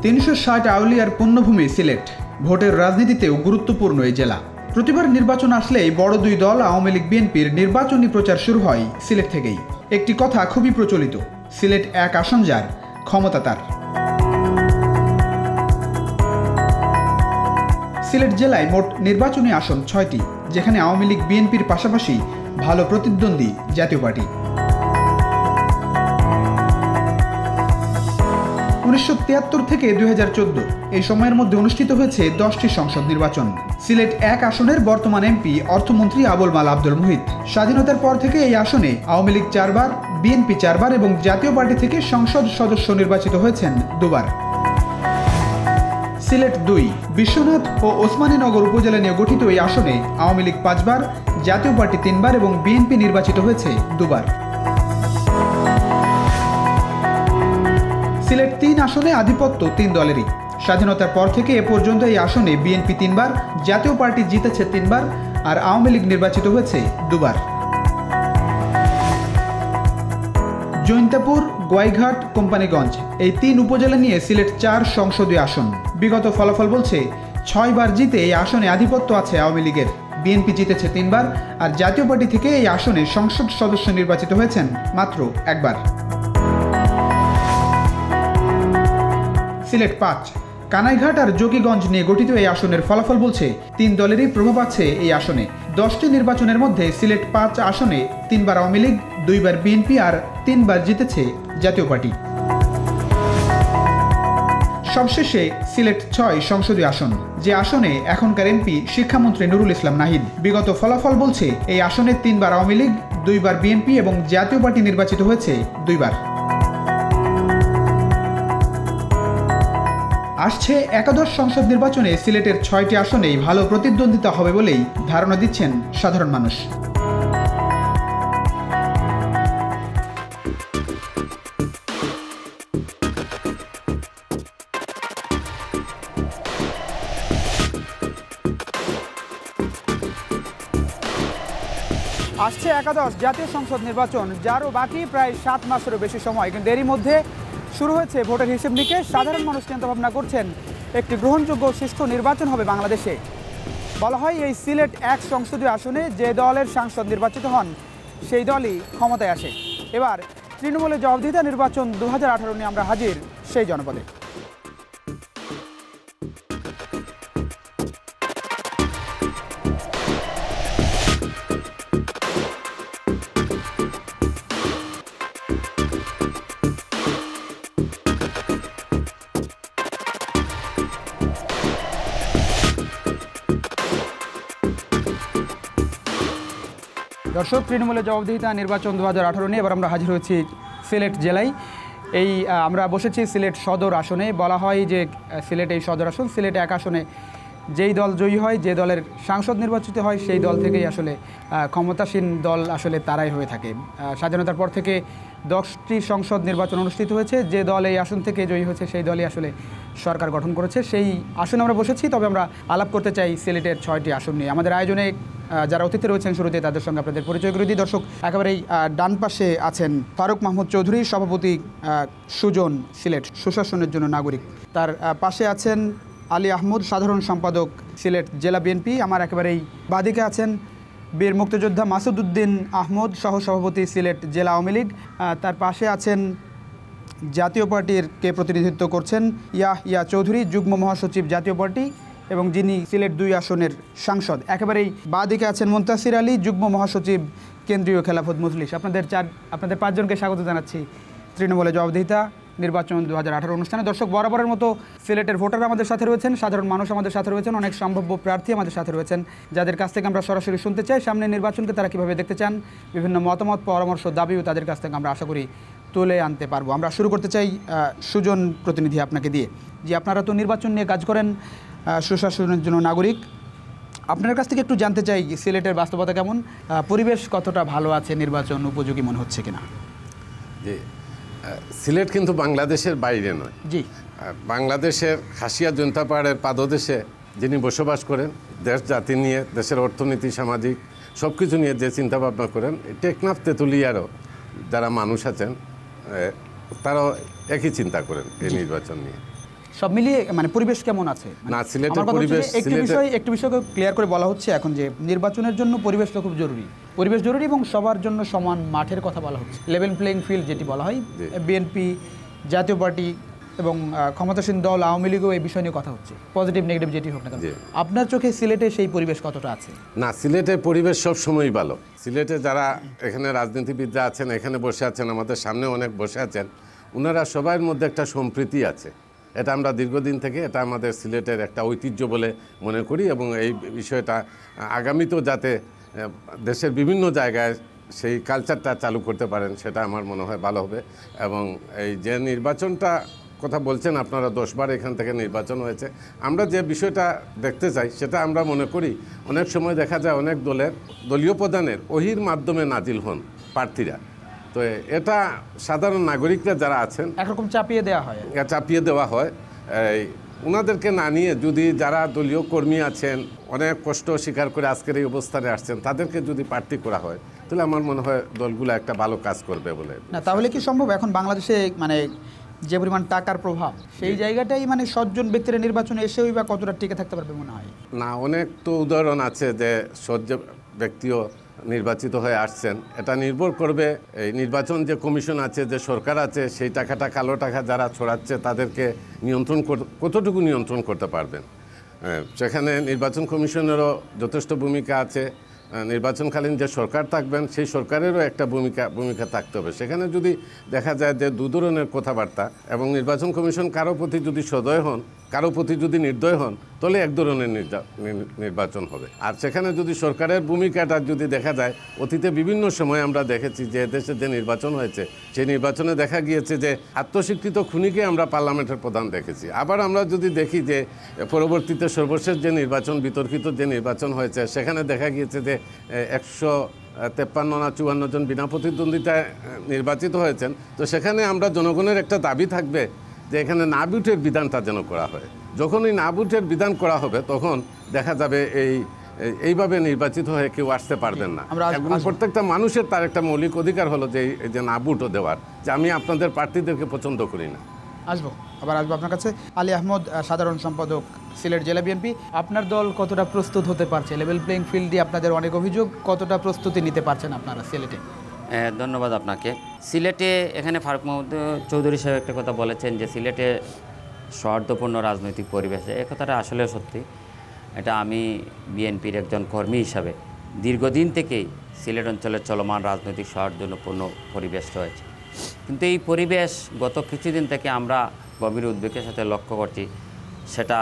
360 আউলিয়ার পুণ্যভূমি সিলেট। ভোটের রাজনীতিতেও গুরুত্বপূর্ণ এই জেলা। প্রতিবার নির্বাচন আসলেই বড় দুই দল আওয়ামী লীগ বিএনপির নির্বাচনী প্রচার শুরু হয় সিলেট থেকেই। একটি কথা খুবই প্রচলিত, সিলেট এক আসন যার, ক্ষমতা তার। সিলেট জেলায় মোট নির্বাচনী আসন 6টি, যেখানে আওয়ামী লীগ বিএনপির পাশাপাশি ভালো প্রতিদ্বন্দ্বী জাতীয় পার্টি। 1973 থেকে 2014 এই সময়ের মধ্যে অনুষ্ঠিত হয়েছে 10টি সংসদ নির্বাচন। সিলেট এক আসনের বর্তমান এমপি অর্থমন্ত্রী আবুল মাল আব্দুল মুহিত। স্বাধীনতার পর থেকে এই আসনে আওয়ামী লীগ 4 বার, বিএনপি 4 বার এবং জাতীয় পার্টি থেকে সংসদ সদস্য নির্বাচিত হয়েছেন 2 বার। সিলেট 2 বিশ্বনাথ ও ওসমানীনগর উপজেলা নিয়ে গঠিত এই আসনে আওয়ামী লীগ 5 বার, জাতীয় পার্টি 3 বার এবং বিএনপি নির্বাচিত হয়েছে 2 বার। সিলেট 3 আসনে আধিপত্য 3 দলেরই। স্বাধীনতার পর থেকে এ পর্যন্ত এই আসনে বিএনপি 3 বার, জাতীয় পার্টি জিতেছে 3 বার আর আওয়ামী লীগ নির্বাচিত হয়েছে 2 বার। জৈন্তাপুর, গোয়াইঘাট, কোম্পানিগঞ্জ এই 3 উপজেলা নিয়ে সিলেট 4 সংসদীয় আসন। বিগত ফলাফল বলছে 6 বার জিতে এই আসনে আধিপত্য আছে আওয়ামী লীগের। বিএনপি জিতেছে 3 বার আর জাতীয় পার্টি থেকে এই আসনে সংসদ সদস্য নির্বাচিত হয়েছেন মাত্র 1 বার। সিলেট 5 কানাইঘাট আর যোগীগঞ্জ নিয়ে গঠিত এই আসনের ফলাফল বলছে 3 দলেরই প্রভাব আছে এই আসনে। 10টি নির্বাচনের মধ্যে সিলেট 5 আসনে 3 বার আওয়ামী লীগ, 2 বার বিএনপি আর 3 বার জিতেছে জাতীয় পার্টি। সবশেষে সিলেট 6 সংসদীয় আসন, যে আসনে এখনকার এমপি শিক্ষামন্ত্রী নুরুল ইসলাম নাহিদ। বিগত ফলাফল বলছে এই আসনে 3 বার আওয়ামী লীগ, 2 বার বিএনপি এবং জাতীয় পার্টি নির্বাচিত হয়েছে 2 বার। আসছে একাদশ সংসদ নির্বাচনে সিলেটের 6টি আসনেই ভালো প্রতিদ্বন্দ্বিতা হবে বলেই ধারণা দিচ্ছেন সাধারণ মানুষ। আসছে একাদশ জাতীয় সংসদ নির্বাচন, যারও বাকি প্রায় 7 মাসেরও বেশি সময়, কিন্তু এরই মধ্যে শুরু হয়েছে ভোটের হিসেব নিকেশ। সাধারণ মানুষ চিন্তা ভাবনা করছেন একটি গ্রহণযোগ্য সুষ্ঠু নির্বাচন হবে বাংলাদেশে। বলা হয় এই সিলেট এক সংসদীয় আসনে যে দলের সাংসদ নির্বাচিত হন সেই দলই ক্ষমতায় আসে। এবার তৃণমূলের জবাবদিহিতা নির্বাচন 2018 নিয়ে আমরা হাজির সেই জনপদে। দর্শক, তৃণমূলের জবাবদিহিতা নির্বাচন 2018 নিয়ে এবার আমরা হাজির হয়েছি সিলেট জেলায়। আমরা বসেছি সিলেট সদর আসনে। বলা হয় যে সিলেট এই সদর আসন, সিলেট এক আসনে যেই দল জয়ী হয়, যে দলের সাংসদ নির্বাচিত হয় সেই দল থেকেই আসলে ক্ষমতাসীন দল আসলে তারাই হয়ে থাকে। স্বাধীনতার পর থেকে 10টি সংসদ নির্বাচন অনুষ্ঠিত হয়েছে, যে দল এই আসন থেকে জয়ী হয়েছে সেই দলই আসলে সরকার গঠন করেছে। সেই আসনে আমরা বসেছি। তবে আমরা আলাপ করতে চাই সিলেটের 6টি আসন নিয়ে। আমাদের আয়োজনে যারা অতিথি রয়েছেন শুরুতে তাদের সঙ্গে আপনাদের পরিচয় করে দিই। দর্শক, একেবারেই ডান পাশে আছেন ফারুক মাহমুদ চৌধুরী, সভাপতি সুজন সিলেট সুশাসনের জন্য নাগরিক। তার পাশে আছেন আলী আহমদ, সাধারণ সম্পাদক সিলেট জেলা বিএনপি। আমার একেবারেই বাদিকে আছেন বীর মুক্তিযোদ্ধা মাসুদ উদ্দিন আহমদ, সহসভাপতি সিলেট জেলা আওয়ামী লীগ। তার পাশে আছেন জাতীয় পার্টির কে প্রতিনিধিত্ব করছেন ইয়াহিয়া চৌধুরী, যুগ্ম মহাসচিব জাতীয় পার্টি এবং যিনি সিলেট 2 আসনের সাংসদ। একেবারেই বাদিকে আছেন মুনতাসির আলী, যুগ্ম মহাসচিব কেন্দ্রীয় খেলাফত মজলিস। আপনাদের 5 জনকে স্বাগত জানাচ্ছি তৃণমূলের জবাবদিহিতা নির্বাচন 2018 অনুষ্ঠানে। দর্শক, বরাবরের মতো সিলেটের ভোটাররা আমাদের সাথে রয়েছেন, সাধারণ মানুষ আমাদের সাথে রয়েছেন, অনেক সম্ভাব্য প্রার্থী আমাদের সাথে রয়েছেন, যাদের কাছ থেকে আমরা সরাসরি শুনতে চাই সামনের নির্বাচনকে তারা কীভাবে দেখতে চান, বিভিন্ন মতামত, পরামর্শ, দাবিও তাদের কাছ থেকে আমরা আশা করি তুলে আনতে পারবো। আমরা শুরু করতে চাই সুজন প্রতিনিধি আপনাকে দিয়ে। যে আপনারা তো নির্বাচন নিয়ে কাজ করেন, সুশাসনের জন্য নাগরিক, আপনার কাছ থেকে একটু জানতে চাই সিলেটের বাস্তবতা কেমন, পরিবেশ কতটা ভালো আছে, নির্বাচন উপযোগী মনে হচ্ছে কিনা? জি, সিলেট কিন্তু বাংলাদেশের বাইরে নয়। জি, বাংলাদেশের খাসিয়া জনতা পাহাড়ের পাদদেশে যিনি বসবাস করেন, দেশ জাতি নিয়ে, দেশের অর্থনীতি, সামাজিক সব কিছু নিয়ে যে চিন্তা ভাবনা করেন, টেকনাফ তেঁতুলিয়ারও যারা মানুষ আছেন তারাও একই চিন্তা করেন এই নির্বাচন নিয়ে। সব মিলিয়ে মানে পরিবেশ কেমন আছে? না, সিলেটের আমার কথা হচ্ছে পরিবেশ, যে একটি বিষয়কে ক্লিয়ার করে বলা হচ্ছে এখন যে নির্বাচনের জন্য পরিবেশটা খুব জরুরি, পরিবেশ জরুরি এবং সবার জন্য সমান মাঠের কথা বলা হচ্ছে, লেভেল প্লেইং ফিল্ড যেটি বলা হয়। বিএনপি, জাতীয় পার্টি এবং ক্ষমতাসীন দল আওয়ামী লীগও এই বিষয় নিয়ে কথা হচ্ছে, পজিটিভ নেগেটিভ যেটি হোক না কেন। আপনার চোখে সিলেটে সেই পরিবেশ কতটা আছে? না, সিলেটের পরিবেশ সব সময়ই ভালো। সিলেটে যারা এখানে রাজনীতিবিদরা আছেন, এখানে বসে আছেন, আমাদের সামনে অনেক বসে আছেন, ওনারা সবার মধ্যে একটা সম্প্রীতি আছে। এটা আমরা দীর্ঘদিন থেকে এটা আমাদের সিলেটের একটা ঐতিহ্য বলে মনে করি এবং এই বিষয়টা আগামীতেও যাতে দেশের বিভিন্ন জায়গায় সেই কালচারটা চালু করতে পারেন সেটা আমার মনে হয় ভালো হবে। এবং এই যে নির্বাচনটা কথা বলছেন আপনারা, 10 বার এখান থেকে নির্বাচন হয়েছে, আমরা যে বিষয়টা দেখতে চাই সেটা আমরা মনে করি অনেক সময় দেখা যায় অনেক দলীয় প্রধানের ওহির মাধ্যমে নাজিল হন প্রার্থীরা। তো এটা সাধারণ নাগরিকরা যারা আছেন একরকম চাপিয়ে দেওয়া হয়। ওনাদেরকে না নিয়ে যদি যারা দলীয় কর্মী আছেন, অনেক কষ্ট স্বীকার করে আজকের এই অবস্থানে আসছেন, তাদেরকে যদি প্রার্থী করা হয় তাহলে আমার মনে হয় দলগুলো একটা ভালো কাজ করবে বলে। না, তাহলে কি সম্ভব এখন বাংলাদেশে মানে যে পরিমাণ টাকার প্রভাব, সেই জায়গাটাই মানে 7 জন ব্যক্তিরা নির্বাচনে এসেই বা কতটা টিকে থাকতে পারবে মনে হয়? না, অনেক তো উদাহরণ আছে যে 7 ব্যক্তিও নির্বাচিত হয়ে আসছেন। এটা নির্ভর করবে এই নির্বাচন যে কমিশন আছে, যে সরকার আছে, সেই টাকাটা, কালো টাকা যারা ছড়াচ্ছে তাদেরকে কতটুকু নিয়ন্ত্রণ করতে পারবেন। সেখানে নির্বাচন কমিশনেরও যথেষ্ট ভূমিকা আছে। নির্বাচনকালীন যে সরকার থাকবেন সেই সরকারেরও একটা ভূমিকা থাকতে হবে। সেখানে যদি দেখা যায় যে দু ধরনের কথাবার্তা এবং নির্বাচন কমিশন কারো প্রতি যদি সদয় হন, কারো প্রতি যদি নির্দয় হন, তাহলে এক ধরনের নির্বাচন হবে। আর সেখানে যদি সরকারের ভূমিকাটা যদি দেখা যায়, অতীতে বিভিন্ন সময় আমরা দেখেছি যে দেশে যে নির্বাচন হয়েছে সেই নির্বাচনে দেখা গিয়েছে যে আত্মস্বীকৃত খুনিকে আমরা পার্লামেন্টের প্রধান দেখেছি। আবার আমরা যদি দেখি যে পরবর্তীতে সর্বশেষ যে নির্বাচন, বিতর্কিত যে নির্বাচন হয়েছে, সেখানে দেখা গিয়েছে যে 153 না 54 জন বিনা প্রতিদ্বন্দ্বিতায় নির্বাচিত হয়েছেন। তো সেখানে আমরা জনগণের একটা দাবি থাকবে যে এখানে না ভোটের বিধানটা যেন করা হয়। যখন এই না ভোটের বিধান করা হবে তখন দেখা যাবে এইভাবে নির্বাচিত হয়ে কেউ আসতে পারবেন না। প্রত্যেকটা মানুষের তার একটা মৌলিক অধিকার হলো যে এই যে না ভোটও দেওয়ার, যে আমি আপনাদের প্রার্থীদেরকে পছন্দ করি না। আসবো আপনার কাছে। আলী আহমদ, সাধারণ সম্পাদক, সিলেট জেলা বিএনপি, আপনার দল কতটা প্রস্তুত হতে পারছে? লেভেল প্লেইং ফিল্ড দিয়ে আপনাদের অনেক অভিযোগ, কতটা প্রস্তুতি নিতে পারছেন আপনারা সিলেটে? ধন্যবাদ আপনাকে। সিলেটে এখানে ফারুক মাহমুদ চৌধুরী সাহেব একটা কথা বলেছেন যে সিলেটে সৌহার্দ্যপূর্ণ রাজনৈতিক পরিবেশে, এ কথাটা আসলে সত্যি। এটা আমি বিএনপির একজন কর্মী হিসাবে দীর্ঘদিন থেকেই সিলেট অঞ্চলের চলমান রাজনৈতিক সৌহার্দ্যপূর্ণ পরিবেশ রয়েছে, কিন্তু এই পরিবেশ গত কিছুদিন থেকে আমরা গভীর উদ্বেগের সাথে লক্ষ্য করছি সেটা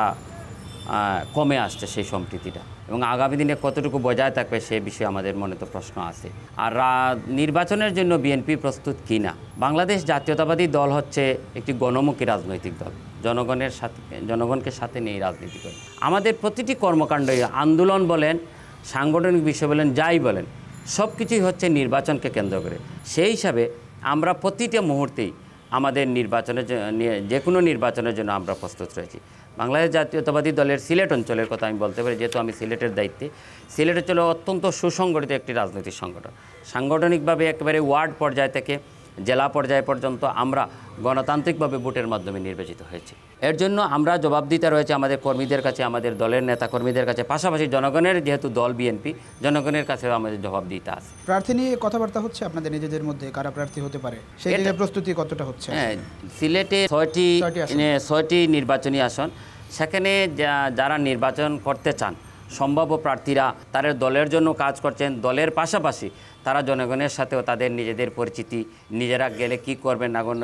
কমে আসছে সেই সম্প্রীতিটা, এবং আগামী দিনে কতটুকু বজায় থাকবে সে বিষয়ে আমাদের মনে তো প্রশ্ন আছে। আর নির্বাচনের জন্য বিএনপি প্রস্তুত কি না? বাংলাদেশ জাতীয়তাবাদী দল হচ্ছে একটি গণমুখী রাজনৈতিক দল, জনগণকে সাথে নিয়ে রাজনীতি করে। আমাদের প্রতিটি কর্মকাণ্ড, আন্দোলন বলেন, সাংগঠনিক বিষয় বলেন, যাই বলেন, সব কিছুই হচ্ছে নির্বাচনকে কেন্দ্র করে। সেই হিসাবে আমরা প্রতিটা মুহূর্তেই আমাদের যে কোনো নির্বাচনের জন্য আমরা প্রস্তুত রয়েছি। বাংলাদেশ জাতীয়তাবাদী দলের সিলেট অঞ্চলের কথা আমি বলতে পারি, যেহেতু আমি সিলেটের দায়িত্বে। সিলেট অঞ্চলে অত্যন্ত সুসংগঠিত একটি রাজনৈতিক সংগঠন। সাংগঠনিকভাবে একেবারে ওয়ার্ড পর্যায় থেকে জেলা পর্যায় পর্যন্ত আমরা গণতান্ত্রিকভাবে ভোটের মাধ্যমে নির্বাচিত হয়েছি। এর জন্য আমরা জবাবদিহিতা রয়েছে আমাদের কর্মীদের কাছে, আমাদের দলের নেতা কর্মীদের কাছে, পাশাপাশি জনগণের, যেহেতু দল বিএনপি, জনগণের কাছেও আমাদের জবাবদিহিতা আছে। প্রার্থী নিয়ে কথাবার্তা হচ্ছে আপনাদের নিজেদের মধ্যে, কারা প্রার্থী হতে পারে সেই দিকে প্রস্তুতি কতটা হচ্ছে? হ্যাঁ, সিলেটে 6টি নির্বাচনী আসন, সেখানে যারা নির্বাচন করতে চান সম্ভাব্য প্রার্থীরা তাদের দলের জন্য কাজ করছেন। দলের পাশাপাশি তারা জনগণের সাথেও তাদের নিজেদের পরিচিতি, নিজেরা গেলে কি করবেন না করবেন,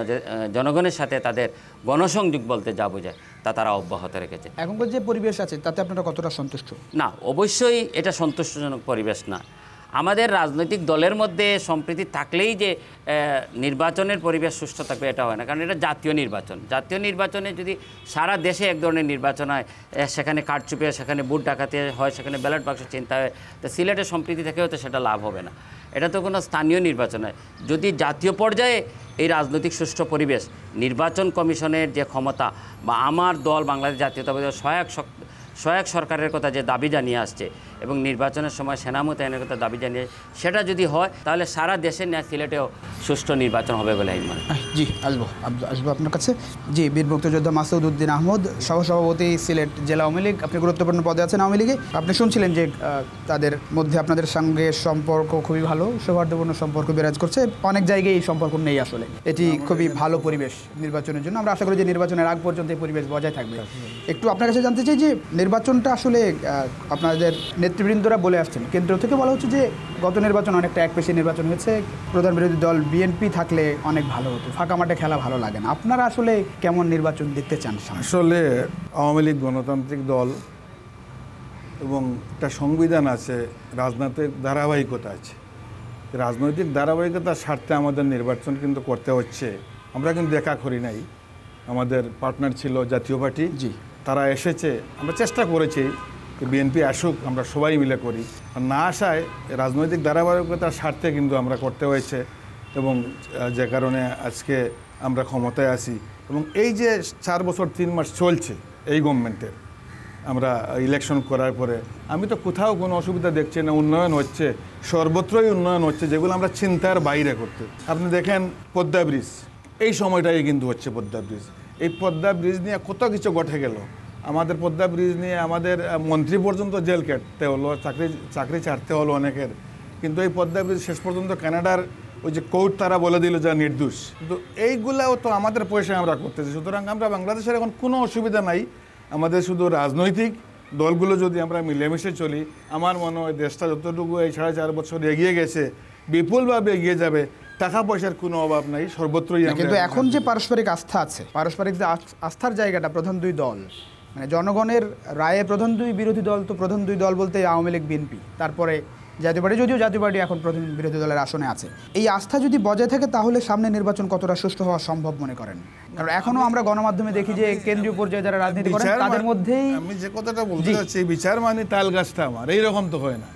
জনগণের সাথে তাদের গণসংযোগ বলতে যা বোঝায় তা তারা অব্যাহত রেখেছে। এখনকার যে পরিবেশ আছে তাতে আপনারা কতটা সন্তুষ্ট? না, অবশ্যই এটা সন্তুষ্টজনক পরিবেশ না। আমাদের রাজনৈতিক দলের মধ্যে সম্প্রীতি থাকলেই যে নির্বাচনের পরিবেশ সুষ্ঠু থাকবে এটা হয় না, কারণ এটা জাতীয় নির্বাচন। জাতীয় নির্বাচনে যদি সারা দেশে এক ধরনের নির্বাচন হয়, সেখানে কারচুপি, সেখানে ভোট ডাকাতি হয়, সেখানে ব্যালট বাক্স চিন্তা হয়, তো সিলেটের সম্প্রীতি থেকেও তো সেটা লাভ হবে না। এটা তো কোনো স্থানীয় নির্বাচন হয়। যদি জাতীয় পর্যায়ে এই রাজনৈতিক সুষ্ঠু পরিবেশ, নির্বাচন কমিশনের যে ক্ষমতা বা আমার দল বাংলাদেশ জাতীয়তাবাদী সহায়ক সরকারের কথা যে দাবি জানিয়ে আসছে, এবং নির্বাচনের সময় সেনা মোতায়েনের কথা দাবি জানিয়ে সেটা যদি হয় তাহলে সারা দেশের ন্যায় সিলেটেও সুষ্ঠু নির্বাচন হবে বলে আমি মনে করি। জি আসবো আপনার কাছে। জি, বীর মুক্তিযোদ্ধা মাসুদ উদ্দিন আহমদ, সহসভাপতি সিলেট জেলা আওয়ামী লীগ, আপনি গুরুত্বপূর্ণ পদে আছেন আওয়ামী লীগে। আপনি শুনছিলেন যে তাদের মধ্যে আপনাদের সঙ্গে সম্পর্ক খুবই ভালো, সৌহার্দ্যপূর্ণ সম্পর্ক বিরাজ করছে। অনেক জায়গায় এই সম্পর্ক নেই আসলে, এটি খুবই ভালো পরিবেশ নির্বাচনের জন্য। আমরা আশা করি যে নির্বাচনের আগ পর্যন্ত এই পরিবেশ বজায় থাকবে। একটু আপনার কাছে জানতে চাই যে নির্বাচনটা আসলে আপনাদের নেতৃবৃন্দরা বলে আসছেন, কেন্দ্র থেকে বলা হচ্ছে যে গত নির্বাচন অনেকটা একপেশি নির্বাচন হয়েছে, প্রধান বিরোধী দল বিএনপি থাকলে অনেক ভালো হতো, ফাঁকা মাঠে খেলা ভালো লাগে না। আপনারা আসলে কেমন নির্বাচন দেখতে চান? আসলে আওয়ামী লীগ গণতান্ত্রিক দল এবং একটা সংবিধান আছে, রাজনৈতিক ধারাবাহিকতা আছে। রাজনৈতিক ধারাবাহিকতার স্বার্থে আমাদের নির্বাচন কিন্তু করতে হচ্ছে। আমরা কিন্তু দেখা করি নাই, আমাদের পার্টনার ছিল জাতীয় পার্টি, জি, তারা এসেছে, আমরা চেষ্টা করেছি বিএনপি আসুক, আমরা সবাই মিলে করি। আর না আসায় রাজনৈতিক ধারাবাহিকতার স্বার্থে কিন্তু আমরা করতে হয়েছে, এবং যে কারণে আজকে আমরা ক্ষমতায় আছি। এবং এই যে 4 বছর 3 মাস চলছে এই গভর্নমেন্টের, আমরা ইলেকশন করার পরে আমি তো কোথাও কোনো অসুবিধা দেখছি না। উন্নয়ন হচ্ছে, সর্বত্রই উন্নয়ন হচ্ছে, যেগুলো আমরা চিন্তার বাইরে করতে। আপনি দেখেন পদ্মা ব্রিজ, এই সময়টাই কিন্তু হচ্ছে পদ্মা ব্রিজ। এই পদ্মা ব্রিজ নিয়ে কত কিছু ঘটে গেল। আমাদের পদ্মা ব্রিজ নিয়ে আমাদের মন্ত্রী পর্যন্ত জেল কাটতে হলো, চাকরি ছাড়তে হলো অনেকের। কিন্তু এই পদ্মা ব্রিজ শেষ পর্যন্ত কানাডার ওই যে কোর্ট তারা বলে দিল যা নির্দোষ। কিন্তু এইগুলাও তো আমাদের পয়সায় আমরা করতেছি। সুতরাং আমরা বাংলাদেশের এখন কোনো অসুবিধা নাই। আমাদের শুধু রাজনৈতিক দলগুলো যদি আমরা মিলেমিশে চলি, আমার মনে হয় দেশটা যতটুকু এই 4.5 বছর এগিয়ে গেছে, বিপুলভাবে এগিয়ে যাবে। টাকা পয়সার কোনো অভাব নাই, সর্বত্রই। কিন্তু এখন যে পারস্পরিক আস্থা আছে, পারস্পরিক যে আস্থার জায়গাটা, প্রধান দুই দল মানে জনগণের রায়ে প্রধান দুই বিরোধী দল, তো প্রধান দুই দল বলতে আওয়ামী লীগ বিএনপি, তারপরে জাতীয় পার্টি, যদিও জাতীয় পার্টি এখন প্রধান বিরোধী দলের আসনে আছে। এই আস্থা যদি বজায় থাকে তাহলে সামনে নির্বাচন কতটা সুষ্ঠু হওয়া সম্ভব মনে করেন? কারণ এখনো আমরা গণমাধ্যমে দেখি যে কেন্দ্রীয় পর্যায়ে যারা রাজনীতি করেন তাদের মধ্যেই, আমি যে কথাটা বলতে চাচ্ছি, বিচার মানে তাল গাছটা আমার এইরকম তো হয় না,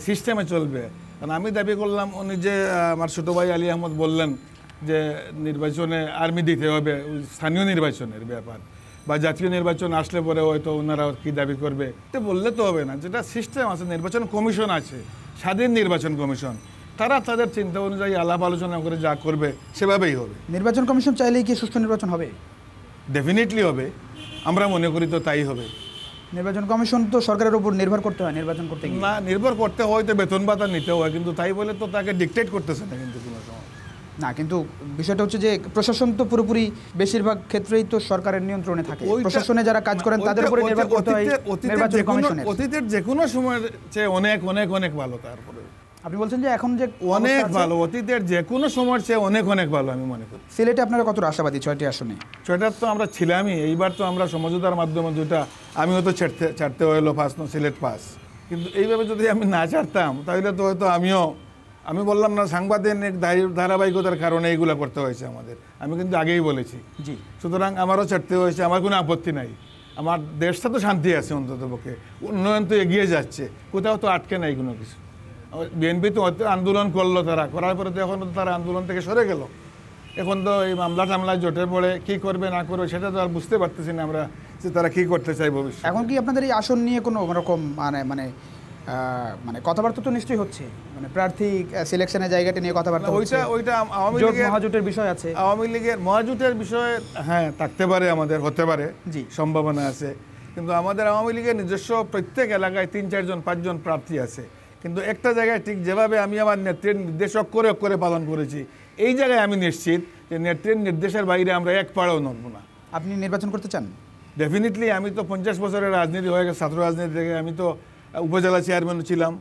সিস্টেমে চলবে। কারণ আমি দাবি করলাম, উনি যে আমার ছোটো ভাই আলী আহমদ বললেন যে নির্বাচনে আর্মি দিতে হবে, স্থানীয় নির্বাচনের ব্যাপার বা জাতীয় নির্বাচন আসলে পরে হয়তো ওনারা কি দাবি করবে, তো বললে তো হবে না। যেটা সিস্টেম আছে, নির্বাচন কমিশন আছে, স্বাধীন নির্বাচন কমিশন, তারা তাদের চিন্তা অনুযায়ী আলাপ আলোচনা করে যা করবে সেভাবেই হবে। নির্বাচন কমিশন চাইলেই কি সুষ্ঠু নির্বাচন হবে? ডেফিনেটলি হবে, আমরা মনে করি তো তাই হবে। নির্বাচন কমিশন তো সরকারের উপর নির্ভর করতে হয় নির্বাচন করতে গিয়ে। না, নির্ভর করতে হয় তো বেতন ভাতা নিতে হয়, কিন্তু তাই বলে তো তাকে ডিকটেট করতেছে না কিন্তু কোনো সময় না। কিন্তু বিষয়টা হচ্ছে যে প্রশাসন তো পুরোপুরি বেশিরভাগ ক্ষেত্রেই তো সরকারের নিয়ন্ত্রণে থাকে। প্রশাসনে যারা কাজ করেন তাদের উপরে নির্ভর করতে হয় নির্বাচন কমিশনের। অতীতের যে কোনো সময়ের চেয়ে অনেক অনেক অনেক ভালো। তারপরে আপনি বলছেন যে এখন যে অনেক ভালো, অতীতের যে কোনো সময়ের চেয়ে অনেক অনেক ভালো আমি মনে করি। সিলেটে আপনারা কতটা আশাবাদী 6টি আসনে? 6টার তো আমরা ছিলামই, এইবার তো আমরা সমঝোতার মাধ্যমে 2টা আমিও তো ছাড়তে হলো, ফার্স্ট সিলেট পাস। কিন্তু এইভাবে যদি আমি না ছাড়তাম তাহলে তো হয়তো আমি বললাম না, সাংবাদিক ধারাবাহিকতার কারণে এইগুলো করতে হয়েছে আমাদের, আমি কিন্তু আগেই বলেছি। জি, সুতরাং আমারও ছাড়তে হয়েছে, আমার কোনো আপত্তি নাই। আমার দেশটা তো শান্তি আছে, অন্ততপক্ষে উন্নয়ন তো এগিয়ে যাচ্ছে, কোথাও তো আটকে নাই কোনো কিছু। বিএনপি তো আন্দোলন করলো, তারা করার পরে তো এখন তো তারা আন্দোলন থেকে সরে গেল। এখন তো এই মামলা টামলায় জোটের পড়ে কী করবে না করবে সেটা তো আর বুঝতে পারতেছি না আমরা, যে তারা কী করতে চাই ভবিষ্যৎ। এখন কি আপনাদের এই আসন নিয়ে কোনো রকম মানে কথাবার্তা তো নিশ্চয়ই হচ্ছে, মানে প্রার্থী সিলেকশনের জায়গাটা নিয়ে কথাবার্তা হচ্ছে? ওইটা আওয়ামী লীগের মহাজোটের বিষয় আছে, আওয়ামী লীগের মহাজোটের বিষয়ে হ্যাঁ থাকতে পারে, আমাদের হতে পারে, জি, সম্ভাবনা আছে। কিন্তু আমাদের আওয়ামী লীগের নিজস্ব প্রত্যেক এলাকায় 3-4 জন 5 জন প্রার্থী আছে। কিন্তু একটা জায়গায় ঠিক যেভাবে আমি আমার নেত্রীর নির্দেশ করে পালন করেছি, এই জায়গায় আমি নিশ্চিত যে নেত্রীর নির্দেশের বাইরে আমরা এক পাড়াও নড়ব না। আপনি নির্বাচন করতে চান? ডেফিনেটলি। আমি তো 50 বছরের রাজনীতি হয়ে গেছে, ছাত্র রাজনীতি থেকে আমি তো উপজেলা চেয়ারম্যানও ছিলাম,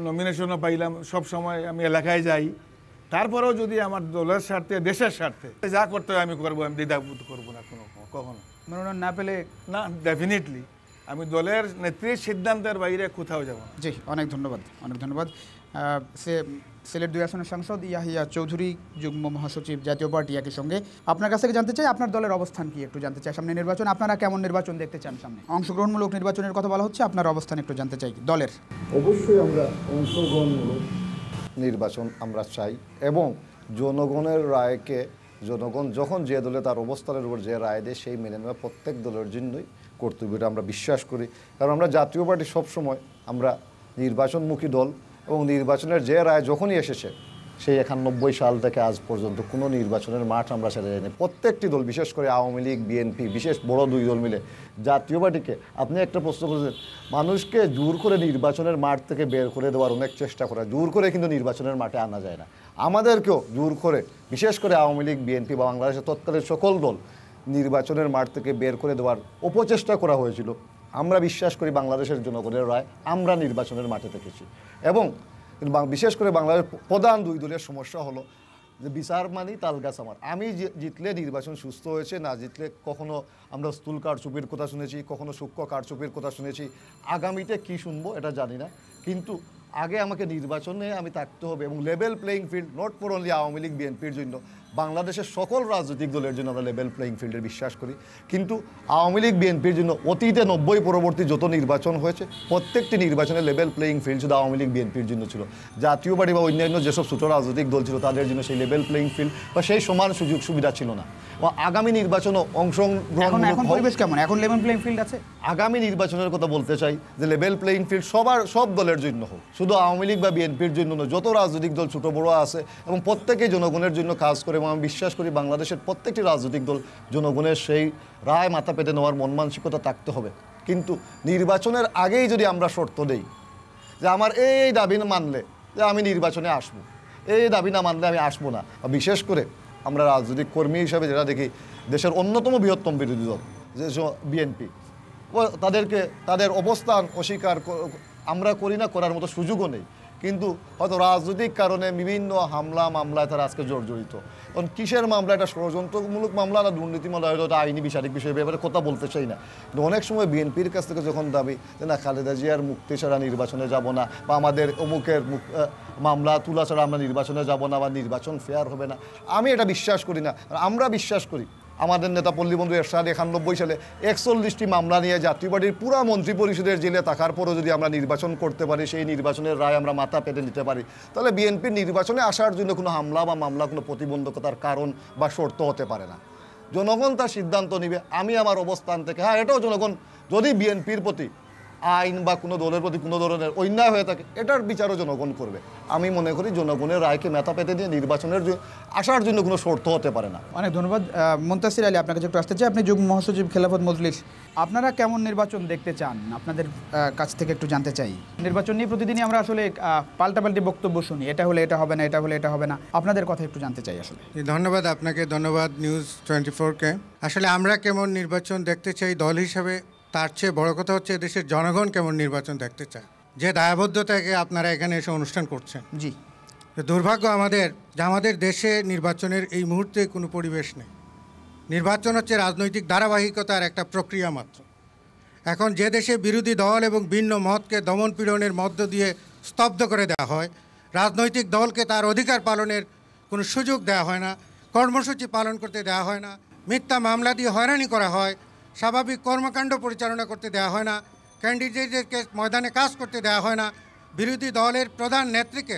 নমিনেশনও পাইলাম, সব সময় আমি এলাকায় যাই। তারপরেও যদি আমার দলের স্বার্থে, দেশের স্বার্থে যা করতে হয় আমি করবো, আমি দ্বিধাবোধ করবো না কখনো। মনোনয়ন না পেলে? না, ডেফিনেটলি আমি দলের নেত্রীর সিদ্ধান্তের বাইরে কোথাও যাব না। জি, অনেক ধন্যবাদ, অনেক ধন্যবাদ। সিলেট 2 আসনের সাংসদ ইয়াহিয়া চৌধুরী, যুগ্ম মহাসচিব জাতীয় পার্টি, একই সঙ্গে আপনার কাছ থেকে জানতে চাই আপনার দলের অবস্থান কি একটু জানতে চাই। সামনে নির্বাচন, আপনারা কেমন নির্বাচন দেখতে চান? সামনে অংশগ্রহণমূলক নির্বাচনের কথা বলা হচ্ছে, আপনার অবস্থান একটু জানতে চাই দলের। অবশ্যই আমরা অংশগ্রহণমূলক নির্বাচন আমরা চাই, এবং জনগণের রায়কে জনগণ যখন যে দলে তার অবস্থানের উপর যে রায় দেয় সেই মেনে নেওয়া প্রত্যেক দলের জন্যই কর্তব্যটা আমরা বিশ্বাস করি। কারণ আমরা জাতীয় পার্টি সবসময় আমরা নির্বাচনমুখী দল এবং নির্বাচনের যে রায় যখনই এসেছে সেই 91 সাল থেকে আজ পর্যন্ত কোনো নির্বাচনের মাঠ আমরা ছেড়ে যাইনি। প্রত্যেকটি দল, বিশেষ করে আওয়ামী লীগ, বিএনপি, বিশেষ বড় দুই দল মিলে জাতীয় পার্টিকে, আপনি একটা প্রশ্ন করেছেন, মানুষকে জোর করে নির্বাচনের মাঠ থেকে বের করে দেওয়ার অনেক চেষ্টা করা, জোর করে কিন্তু নির্বাচনের মাঠে আনা যায় না। আমাদেরকেও জোর করে, বিশেষ করে আওয়ামী লীগ, বিএনপি বা বাংলাদেশের তৎকালীন সকল দল নির্বাচনের মাঠ থেকে বের করে দেওয়ার অপচেষ্টা করা হয়েছিল। আমরা বিশ্বাস করি বাংলাদেশের জনগণের রায় আমরা নির্বাচনের মাঠে থেকেছি। এবং বিশেষ করে বাংলাদেশের প্রধান দুই দলের সমস্যা হলো যে বিচার মানি তালগাছ আমার। আমি জিতলে নির্বাচন সুস্থ হয়েছে, না জিতলে কখনো আমরা স্থূল কারচুপির কথা শুনেছি, কখনো সূক্ষ্ম কারচুপির কথা শুনেছি। আগামীতে কি শুনবো এটা জানি না, কিন্তু আগে আমাকে নির্বাচনে আমি থাকতে হবে এবং level playing field, not for only Awami League বিএনপির জন্য, বাংলাদেশের সকল রাজনৈতিক দলের জন্য আমরা লেভেল প্লেয়িং ফিল্ডে বিশ্বাস করি। কিন্তু আওয়ামী লীগ বিএনপির জন্য অতীতে 90 পরবর্তী যত নির্বাচন হয়েছে প্রত্যেকটি নির্বাচনে লেভেল প্লেয়িং ফিল্ড শুধু আওয়ামী লীগ বিএনপির জন্য ছিল। জাতীয় পার্টি বা অন্যান্য যেসব ছোট রাজনৈতিক দল ছিল তাদের জন্য সেই লেভেল প্লেয়িং ফিল্ড বা সেই সমান সুযোগ সুবিধা ছিল না। আগামী নির্বাচনও এখন পরিবেশ কেমন? এখন লেভেল প্লেইং ফিল্ড আছে? আগামী নির্বাচনের কথা বলতে চাই যে লেভেল প্লেইং ফিল্ড সব দলের জন্য হোক, শুধু আওয়ামী লীগ বা বিএনপির জন্য নয়, যত রাজনৈতিক দল ছোট বড় আছে এবং প্রত্যেকেই জনগণের জন্য কাজ করে। এবং আমি বিশ্বাস করি বাংলাদেশের প্রত্যেকটি রাজনৈতিক দল জনগণের সেই রায় মাথা পেতে নেওয়ার মন মানসিকতা থাকতে হবে। কিন্তু নির্বাচনের আগেই যদি আমরা শর্ত দেই যে আমার এই দাবি মানলে যে আমি নির্বাচনে আসবো, এই দাবি না মানলে আমি আসবো না, বিশেষ করে আমরা রাজনৈতিক কর্মী হিসাবে যেটা দেখি দেশের অন্যতম বৃহত্তম বিরোধী দল যে বিএনপি, তাদেরকে তাদের অবস্থান অস্বীকার আমরা করি না, করার মতো সুযোগও নেই। কিন্তু হয়তো রাজনৈতিক কারণে বিভিন্ন মামলায় তারা আজকে জর্জরিত। কারণ কিসের মামলা, এটা ষড়যন্ত্রমূলক মামলা না দুর্নীতি মামলা, হয়তো এটা আইনি বিচারিক বিষয়, ব্যাপারে কথা বলতে চাই না। কিন্তু অনেক সময় বিএনপির কাছ থেকে যখন দাবি যে না খালেদা জিয়ার মুক্তি ছাড়া নির্বাচনে যাব না, বা আমাদের অমুকের মামলা তুলা ছাড়া আমরা নির্বাচনে যাব না, বা নির্বাচন ফেয়ার হবে না, আমি এটা বিশ্বাস করি না। আমরা বিশ্বাস করি আমাদের নেতা পল্লীবন্ধু এরশাদ 91 সালে 41টি মামলা নিয়ে জাতীয় পার্টির পুরা মন্ত্রী পরিষদের জেলে থাকার পরও যদি আমরা নির্বাচন করতে পারি, সেই নির্বাচনের রায় আমরা মাথা পেতে নিতে পারি, তাহলে বিএনপির নির্বাচনে আসার জন্য কোনো হামলা বা মামলা কোনো প্রতিবন্ধকতার কারণ বা শর্ত হতে পারে না। জনগণ তার সিদ্ধান্ত নেবে। আমি আমার অবস্থান থেকে, হ্যাঁ এটাও জনগণ, যদি বিএনপির প্রতি আইন বা কোনো দলের প্রতি কোনো ধরনের অন্যায় হয়ে থাকে এটার বিচারও জনগণ করবে। আমি মনে করি জনগণের রায়কে মাথা পেতে দিয়ে নির্বাচনের আসার জন্য কোনো শর্ত হতে পারে না। অনেক ধন্যবাদ। মুনতাসির আলী, আপনার কাছে একটু আসতে চাই। আপনি যুগ্ম মহাসচিব খেলাফত মজলিস, আপনারা কেমন নির্বাচন দেখতে চান? আপনাদের কাছ থেকে একটু জানতে চাই। নির্বাচন নিয়ে প্রতিদিনই আমরা আসলে পাল্টাপাল্টি বক্তব্য শুনি, এটা হলে এটা হবে না, এটা হলে এটা হবে না। আপনাদের কথা একটু জানতে চাই আসলে। ধন্যবাদ আপনাকে, ধন্যবাদ নিউজ 24-কে। আসলে আমরা কেমন নির্বাচন দেখতে চাই দল হিসাবে, তার চেয়ে বড় কথা হচ্ছে দেশের জনগণ কেমন নির্বাচন দেখতে চায়, যে দায়বদ্ধতাকে আপনারা এখানে এসে অনুষ্ঠান করছেন। জি, দুর্ভাগ্য আমাদের যে আমাদের দেশে নির্বাচনের এই মুহূর্তে কোনো পরিবেশ নেই। নির্বাচন হচ্ছে রাজনৈতিক ধারাবাহিকতার একটা প্রক্রিয়া মাত্র। এখন যে দেশে বিরোধী দল এবং ভিন্ন মতকে দমন পীড়নের মধ্য দিয়ে স্তব্ধ করে দেওয়া হয়, রাজনৈতিক দলকে তার অধিকার পালনের কোনো সুযোগ দেওয়া হয় না, কর্মসূচি পালন করতে দেওয়া হয় না, মিথ্যা মামলা দিয়ে হয়রানি করা হয়, স্বাভাবিক কর্মকাণ্ড পরিচালনা করতে দেওয়া হয় না, ক্যান্ডিডেটদেরকে ময়দানে কাজ করতে দেওয়া হয় না, বিরোধী দলের প্রধান নেত্রীকে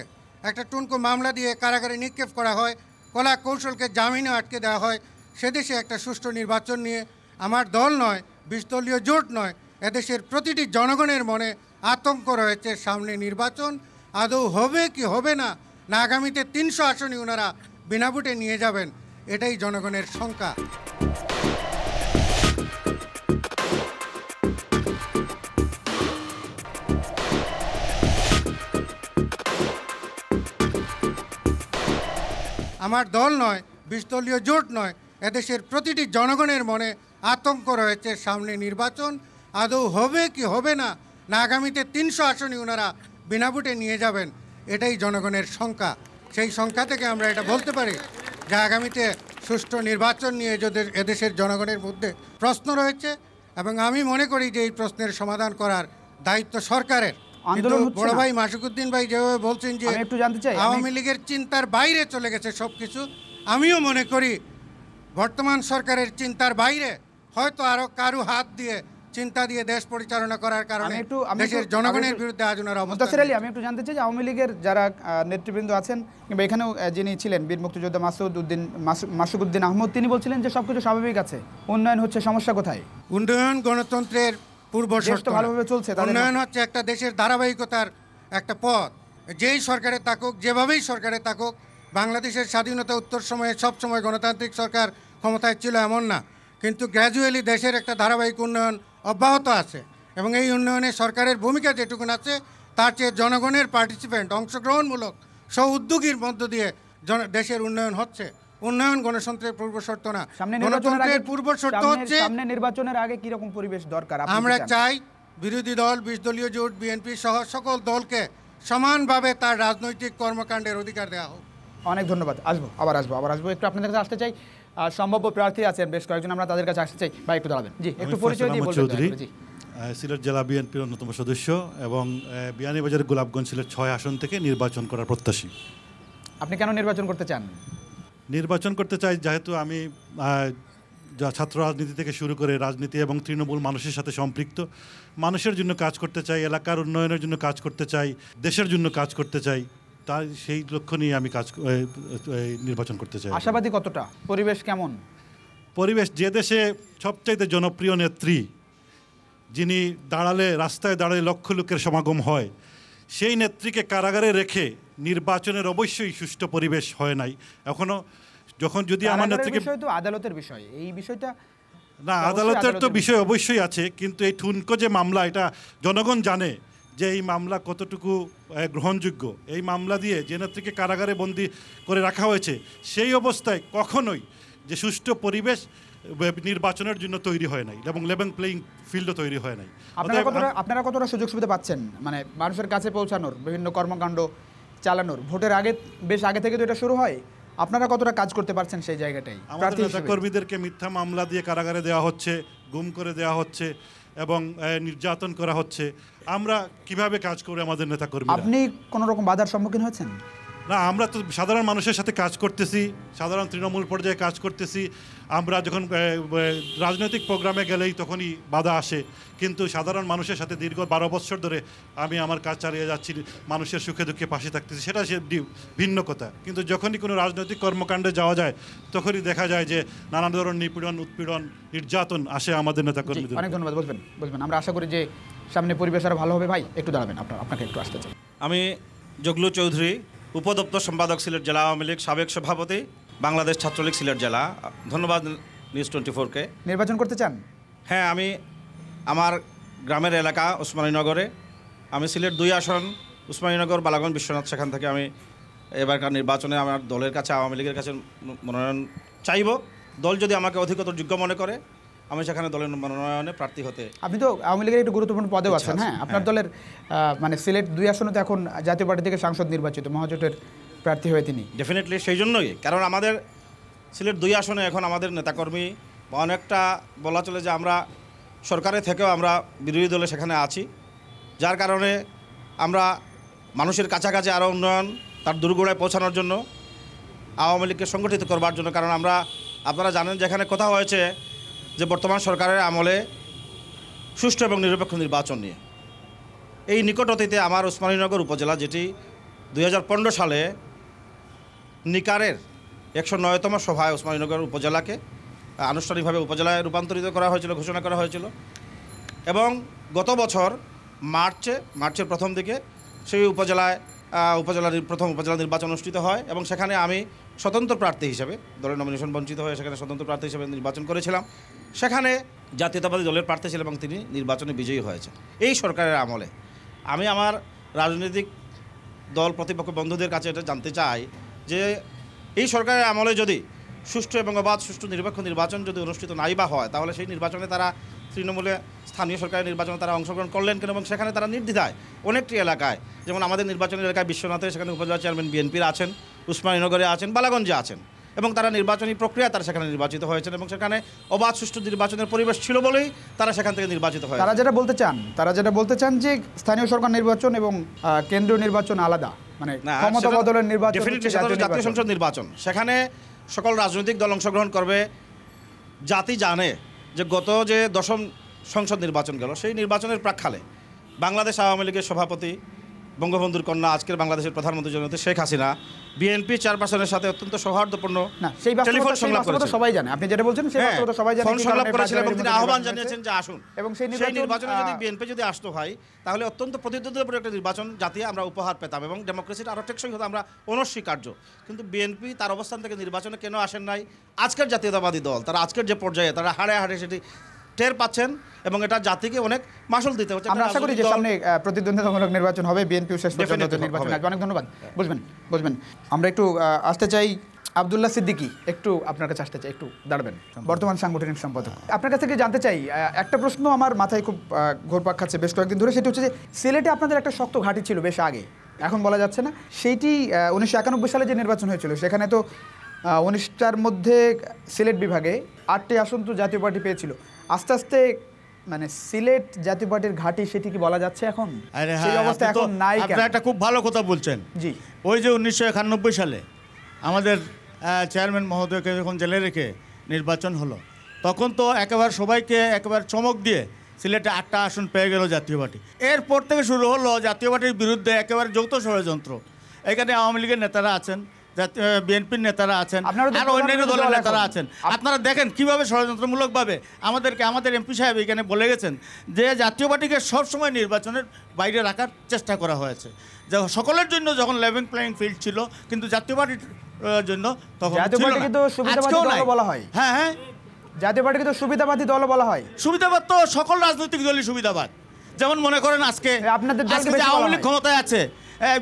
একটা টুনকো মামলা দিয়ে কারাগারে নিক্ষেপ করা হয়, কলা কৌশলকে জামিনে আটকে দেওয়া হয়, সেদেশে একটা সুষ্ঠু নির্বাচন নিয়ে আমার দল নয়, 20 দলীয় জোট নয়, এদেশের প্রতিটি জনগণের মনে আতঙ্ক রয়েছে সামনে নির্বাচন আদৌ হবে কি হবে না, না আগামীতে 300 আসনই ওনারা বিনা ভোটে নিয়ে যাবেন, এটাই জনগণের শঙ্কা। আমার দল নয়, 20 দলীয় জোট নয়, এদেশের প্রতিটি জনগণের মনে আতঙ্ক রয়েছে সামনে নির্বাচন আদৌ হবে কি হবে না, না আগামীতে 300 আসনই ওনারা বিনা ভোটে নিয়ে যাবেন, এটাই জনগণের শঙ্কা। সেই শঙ্কা থেকে আমরা এটা বলতে পারি যে আগামীতে সুষ্ঠু নির্বাচন নিয়ে এদেশের জনগণের মধ্যে প্রশ্ন রয়েছে, এবং আমি মনে করি যে এই প্রশ্নের সমাধান করার দায়িত্ব সরকারের। কিন্তু বড় ভাই মাসুকুদ্দিন ভাই যেভাবে বলছেন যে আওয়ামী লীগের চিন্তার বাইরে চলে গেছে সব কিছু, আমিও মনে করি বর্তমান সরকারের চিন্তার বাইরে হয়তো আরও কারো হাত দিয়ে চিন্তা দিয়ে দেশ পরিচালনা করার কারণে দেশের জনগণের বিরুদ্ধে আজ ওনারা অবস্থান। মুনতাসির আলী, আমি একটু জানতে চাই যে আওয়ামী লীগের যারা নেতৃবৃন্দ আছেন কিংবা এখানেও যিনি ছিলেন বীর মুক্তিযোদ্ধা মাসুকুদ্দিন আহমদ, তিনি বলছিলেন যে সবকিছু স্বাভাবিক আছে, উন্নয়ন হচ্ছে, সমস্যা কোথায়? উন্নয়ন গণতন্ত্রের পূর্ব দেশ তো শর্ত না। ভালোভাবে চলছে, তাদের উন্নয়ন হচ্ছে একটা দেশের ধারাবাহিকতার একটা পথ। যেই সরকারে থাকুক, যেভাবেই সরকারে থাকুক, বাংলাদেশের স্বাধীনতা উত্তর সময়ে সবসময় গণতান্ত্রিক সরকার ক্ষমতায় ছিল এমন না, কিন্তু গ্র্যাজুয়ালি দেশের একটা ধারাবাহিক উন্নয়ন অব্যাহত আছে এবং এই উন্নয়নে সরকারের ভূমিকা যেটুকুন আছে তার চেয়ে জনগণের পার্টিসিপেন্ট অংশগ্রহণমূলক উদ্যোগীর মধ্য দিয়ে দেশের উন্নয়ন হচ্ছে। উন্নয়ন গণতন্ত্রের পূর্ব শর্ত না, সামনে নির্বাচনের আগে গণতন্ত্রের পূর্ব শর্ত হচ্ছে সামনে নির্বাচনের আগে কি রকম পরিবেশ দরকার আপনি কি আমরা চান? চাই বিরোধী দল 20 দলীয় জোট বিএনপি সহ সকল দলকে সমানভাবে তার রাজনৈতিক কর্মকাণ্ডের অধিকার দেওয়া হোক। অনেক ধন্যবাদ। আবার আসবো একটু আপনাদের কাছে আসতে চাই। সম্ভাব্য প্রার্থী আছেন বেশ কয়েকজন, আমরা তাদের কাছে আসতে চাই। ভাই একটু দাঁড়াবেন। জি, একটু পরিচয় দিয়ে বলবেন দয়া করে। জি, সিলেট জেলা বিএনপির অন্যতম সদস্য এবং বিয়ানীবাজার গোলাপগঞ্জ সিলেট 6 আসন থেকে নির্বাচন করার প্রত্যাশী। আপনি কেন নির্বাচন করতে চান? নির্বাচন করতে চাই যেহেতু আমি ছাত্র রাজনীতি থেকে শুরু করে রাজনীতি এবং তৃণমূল মানুষের সাথে সম্পৃক্ত, মানুষের জন্য কাজ করতে চাই, এলাকার উন্নয়নের জন্য কাজ করতে চাই, দেশের জন্য কাজ করতে চাই। তাই সেই লক্ষ্য নিয়ে আমি নির্বাচন করতে চাই। আশাবাদী কতটা? পরিবেশ কেমন? পরিবেশ, যে দেশে সবচাইতে জনপ্রিয় নেত্রী, যিনি রাস্তায় দাঁড়ালে লক্ষ লোকের সমাগম হয়, সেই নেত্রীকে কারাগারে রেখে নির্বাচনের অবশ্যই সুষ্ঠু পরিবেশ হয় নাই এখনো। যদি আমার নেত্রীকে, বিষয় তো আদালতের বিষয়, এই বিষয়টা না, আদালতের তো বিষয় অবশ্যই আছে, কিন্তু এই ঠুনকো যে মামলা, এটা জনগণ জানে যে এই মামলা কতটুকু গ্রহণযোগ্য। এই মামলা দিয়ে যে নেত্রীকে কারাগারে বন্দি করে রাখা হয়েছে, সেই অবস্থায় কখনোই যে সুষ্ঠু পরিবেশ নির্বাচনের জন্য তৈরি হয় নাই এবং লেভেল প্লেইং ফিল্ডও তৈরি হয় নাই। আপনারা কতটা সুযোগ সুবিধা পাচ্ছেন, মানে মানুষের কাছে পৌঁছানোর, বিভিন্ন কর্মকাণ্ড চালানোর? ভোটের বেশ আগে থেকে তো এটা শুরু হয়, আপনারা কতটা কাজ করতে পারছেন সেই জায়গাটাই? আমাদের নেতাকর্মীদেরকে মিথ্যা মামলা দিয়ে কারাগারে দেওয়া হচ্ছে, গুম করে দেওয়া হচ্ছে এবং নির্যাতন করা হচ্ছে। আমরা কিভাবে কাজ করি আমাদের নেতাকর্মী? আপনি কোনো রকম বাধার সম্মুখীন হয়েছেন? না, আমরা তো সাধারণ মানুষের সাথে কাজ করতেছি, সাধারণ তৃণমূল পর্যায়ে কাজ করতেছি। আমরা যখন রাজনৈতিক প্রোগ্রামে গেলেই তখনই বাধা আসে, কিন্তু সাধারণ মানুষের সাথে দীর্ঘ 12 বছর ধরে আমি আমার কাজ চালিয়ে যাচ্ছি, মানুষের সুখে দুঃখে পাশে থাকতেছি, সেটা ভিন্ন কথা। কিন্তু যখনই কোনো রাজনৈতিক কর্মকাণ্ডে যাওয়া যায় তখনই দেখা যায় যে নানা ধরনের নিপীড়ন, উৎপীড়ন, নির্যাতন আসে আমাদের নেতাকর্মীদের। অনেক ধন্যবাদ। বলবেন। আমরা আশা করি যে সামনে পরিবেশ আরও ভালো হবে। ভাই একটু দাঁড়াবেন, আপনাকে একটু আসতে চাই। আমি জগলু চৌধুরী, উপদপ্তর সম্পাদক সিলেট জেলা আওয়ামী লীগ, সাবেক সভাপতি বাংলাদেশ ছাত্রলীগ সিলেট জেলা। ধন্যবাদ নিউজ 24-কে। নির্বাচন করতে চান? হ্যাঁ, আমি আমার গ্রামের এলাকা ওসমানীনগরে, আমি সিলেট 2 আসন ওসমানীনগর বালাগঞ্জ বিশ্বনাথ, সেখান থেকে আমি এবারকার নির্বাচনে আমার দলের কাছে, আওয়ামী লীগের কাছে মনোনয়ন চাইব। দল যদি আমাকে অধিকতর যোগ্য মনে করে আমি সেখানে দলের মনোনয়নে প্রার্থী হতে। আপনি তো আওয়ামী লীগের একটু গুরুত্বপূর্ণ পদেও আছেন। হ্যাঁ, আপনার দলের মানে সিলেট 2 আসনে তো এখন জাতীয় পার্টি থেকে সাংসদ নির্বাচিত, মহাজোটের প্রার্থী হয়ে তিনি। ডেফিনেটলি সেই জন্যই, কারণ আমাদের সিলেট 2 আসনে এখন আমাদের নেতাকর্মী অনেকটা বলা চলে যে আমরা সরকারে থেকেও আমরা বিরোধী দলে সেখানে আছি, যার কারণে আমরা মানুষের কাছাকাছি আরও উন্নয়ন, তার দূরগোড়ায় পৌঁছানোর জন্য, আওয়ামী লীগকে সংগঠিত করবার জন্য। কারণ আপনারা জানেন যেখানে কথা হয়েছে যে বর্তমান সরকারের আমলে সুষ্ঠু এবং নিরপেক্ষ নির্বাচন নিয়ে, এই নিকট অতীতে আমার ওসমানীনগর উপজেলা, যেটি 2015 সালে নিকারের 109তম সভায় ওসমানীনগর উপজেলাকে আনুষ্ঠানিকভাবে উপজেলায় রূপান্তরিত করা হয়েছিল, ঘোষণা করা হয়েছিল। এবং গত বছর মার্চের প্রথম দিকে সেই উপজেলার প্রথম উপজেলা নির্বাচন অনুষ্ঠিত হয় এবং সেখানে আমি স্বতন্ত্র প্রার্থী হিসেবে, দলের নমিনেশন বঞ্চিত হয়ে সেখানে স্বতন্ত্র প্রার্থী হিসেবে নির্বাচন করেছিলাম। সেখানে জাতীয়তাবাদী দলের প্রার্থী ছিলেন এবং তিনি নির্বাচনে বিজয়ী হয়েছেন। এই সরকারের আমলে আমি আমার রাজনৈতিক দল প্রতিপক্ষ বন্ধুদের কাছে এটা জানতে চাই যে এই সরকারের আমলে যদি সুষ্ঠু এবং অবাধ, সুষ্ঠু নিরপেক্ষ নির্বাচন যদি অনুষ্ঠিত নাই বা হয়, তাহলে সেই নির্বাচনে তারা তৃণমূলে স্থানীয় সরকারের নির্বাচনে তারা অংশগ্রহণ করলেন কেন? এবং সেখানে তারা নির্দ্বিধায় অনেকটি এলাকায়, যেমন আমাদের নির্বাচনী এলাকায় বিশ্বনাথে সেখানে উপজেলা চেয়ারম্যান বিএনপির আছেন, ওসমানীনগরে আছেন, বালাগঞ্জে আছেন, এবং তারা নির্বাচনী প্রক্রিয়া তারা সেখানে নির্বাচিত হয়েছেন এবং সেখানে অবাধ সুষ্ঠু নির্বাচনের পরিবেশ ছিল বলেই তারা সেখান থেকে নির্বাচিত হয়। তারা যেটা বলতে চান যে স্থানীয় সরকার নির্বাচন এবং কেন্দ্রীয় নির্বাচন আলাদা, মানে ক্ষমতা বদলের নির্বাচন, জাতীয় সংসদ নির্বাচন, সেখানে সকল রাজনৈতিক দল অংশগ্রহণ করবে। জাতি জানে যে গত যে 10ম সংসদ নির্বাচন গেল, সেই নির্বাচনের প্রাক্কালে বাংলাদেশ আওয়ামী লীগের সভাপতি বঙ্গবন্ধুর কন্যা আজকের বাংলাদেশের প্রধানমন্ত্রী জননেত্রী শেখ হাসিনা বিএনপি চেয়ারপারসনের সাথে অত্যন্ত সৌহার্দ্যপূর্ণ না সেই টেলিফোন বাস্তবতা সংলাপ করেছেন। সবাই জানে, আপনি যেটা বলছেন সেই হ্যাঁ, বাস্তবতা সবাই জানে। ফোন কি সংলাপ কারণে করেছিলেন এবং তিনি প্রায় আহ্বান নির্বাচন জানিয়েছেন যে আসুন, এবং সেই নির্বাচনে যদি নির্বাচন বিএনপি যদি আসতো হয় তাহলে অত্যন্ত প্রতিদ্বন্দ্বিতাপূর্ণ একটা নির্বাচন জাতীয় আমরা উপহার পেতাম এবং ডেমোক্রেসিটা আরও টেকসই হতো, আমরা অনস্বীকার্য। কিন্তু বিএনপি তার অবস্থান থেকে নির্বাচনে কেন আসেন নাই? আজকের জাতীয়তাবাদী দল তারা আজকের যে পর্যায়ে তারা হাড়ে হাড়ে সেটি টের পাচ্ছেন এবং এটা জাতিকে অনেক মাসুল দিতে হচ্ছে। আমরা আশা করি যে সামনে প্রতিদ্বন্দ্বিতামূলক নির্বাচন হবে, বিএনপি শেষ পর্যন্ত Definitely নির্বাচন হবে। আসবে। অনেক ধন্যবাদ। বুঝবেন আমরা একটু আসতে চাই আব্দুল্লাহ সিদ্দিকী, একটু আপনার কাছে আসতে চাই, একটু দাঁড়াবেন, বর্তমান সাংগঠনিক সম্পাদক। আপনার কাছ থেকে জানতে চাই, একটা প্রশ্ন আমার মাথায় খুব ঘুরপাক খাচ্ছে বেশ কয়েকদিন ধরে, সেটা হচ্ছে যে সিলেটে আপনাদের একটা শক্ত ঘাঁটি ছিল বেশ আগে, এখন বলা যাচ্ছে না। সেইটি 1991 সালে যে নির্বাচন হয়েছিল সেখানে তো 19টার মধ্যে সিলেট বিভাগে 8টি আসন তো জাতীয় পার্টি পেয়েছিল। আস্তে আস্তে মানে সিলেট জাতীয় পার্টির ঘাঁটি সেটি কি বলা যাচ্ছে এখন? আরে সেই হ্যাঁ, অবস্থা আপনি তো- এখন নাই কেন? আপনারা একটা খুব ভালো কথা বলছেন। জি, ওই যে 1991 সালে আমাদের চেয়ারম্যান মহোদয়কে যখন জেলে রেখে নির্বাচন হলো, তখন তো একেবারে সবাইকে একেবারে চমক দিয়ে সিলেটে 8টা আসন পেয়ে গেল জাতীয় পার্টি। এরপর থেকে শুরু হলো জাতীয় পার্টির বিরুদ্ধে একেবারে যৌথ ষড়যন্ত্র। এখানে আওয়ামী লীগের নেতারা আছেন, বিএনপির নেতারা আছেন, আপনারা তো আর অন্যান্য প্রধান দলের দল নেতারা এখন। আছেন। আপনারা দেখেন কিভাবে ষড়যন্ত্রমূলকভাবে আমাদের এমপি সাহেব এখানে বলে গেছেন যে জাতীয় পার্টিকে সবসময় নির্বাচনের বাইরে রাখার চেষ্টা করা হয়েছে, যে সকলের জন্য যখন লেভেল প্লেইং ফিল্ড ছিল, কিন্তু জাতীয় পার্টির জন্য তখন জাতীয় ছিল পার্টিকে না। তো সুবিধাবাদী আজকেও দলও নাই। বলা হয়। হ্যাঁ হ্যাঁ, জাতীয় পার্টিকে তো সুবিধাবাদী দলও বলা হয়। সুবিধাবাদ তো সকল রাজনৈতিক দলই সুবিধাবাদ। যেমন মনে করেন আজকে আপনাদের দলকে আজকে বেশি যে বলা আওয়ামী লীগ হয়। ক্ষমতায় আছে,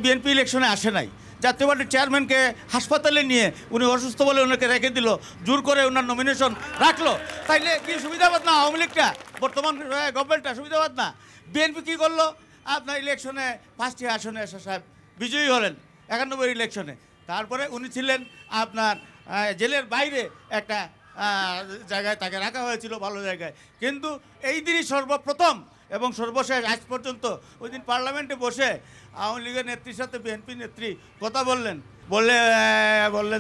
বিএনপি ইলেকশনে আসে নাই, জাতীয় পার্টির চেয়ারম্যানকে হাসপাতালে নিয়ে উনি অসুস্থ বলে ওনাকে রেখে দিল, জোর করে ওনার নমিনেশন রাখলো। তাইলে কি সুবিধাবাদ না আওয়ামী লীগটা, বর্তমান গভর্নমেন্টটা সুবিধাবাদ না? বিএনপি কি করলো? আপনার ইলেকশনে 5টি আসনে এসে সাহেব বিজয়ী হলেন 91 ইলেকশনে। তারপরে উনি ছিলেন আপনার জেলের বাইরে একটা জায়গায় তাকে রাখা হয়েছিল, ভালো জায়গায়। কিন্তু এই দিনই সর্বপ্রথম এবং সর্বশেষ আজ পর্যন্ত ওই দিন পার্লামেন্টে বসে আওয়ামী লীগের নেত্রীর সাথে বিএনপি নেত্রী কথা বললেন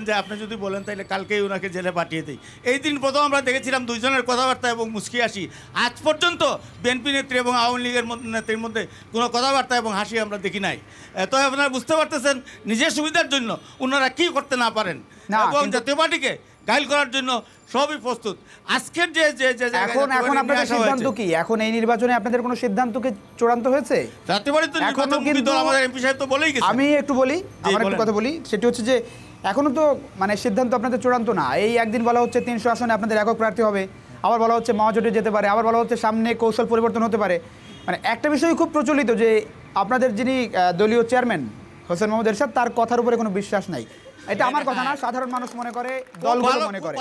যে আপনি যদি বলেন তাহলে কালকেই ওনাকে জেলে পাঠিয়ে দিই। এই দিন প্রথম আমরা দেখেছিলাম দুইজনের কথাবার্তা এবং মুচকি হাসি। আজ পর্যন্ত বিএনপি নেত্রী এবং আওয়ামী লীগের নেত্রীর মধ্যে কোনো কথাবার্তা এবং হাসি আমরা দেখি নাই। তো আপনারা বুঝতে পারতেছেন নিজের সুবিধার জন্য ওনারা কি করতে না পারেন, এবং জাতীয় পার্টিকে গাইল করার জন্য সবই প্রস্তুত। আজকের যে এখন আপনাদের সিদ্ধান্ত কি? এখন এই নির্বাচনে আপনাদের কোনো সিদ্ধান্ত কি চূড়ান্ত হয়েছে? জাতীয় পার্টি তো নির্বাচন দল, আমাদের এমপি সাহেব তো বলেই গেছে। আমি একটু বলি, আমার একটু কথা বলি, সেটি হচ্ছে যে এখনো তো মানে সিদ্ধান্ত আপনাদের চূড়ান্ত না। এই একদিন বলা হচ্ছে 300 আসনে আপনাদের একক প্রার্থী হবে, আবার বলা হচ্ছে মহাজোটে যেতে পারে, আবার বলা হচ্ছে সামনে কৌশল পরিবর্তন হতে পারে। মানে একটা বিষয় খুব প্রচলিত যে আপনাদের যিনি দলীয় চেয়ারম্যান হোসেন মোহাম্মদ এরশাদ, তার কথার উপরে কোনো বিশ্বাস নাই। এটা আমার কথা না, সাধারণ মানুষ মনে করে, দলগুলো মনে করে।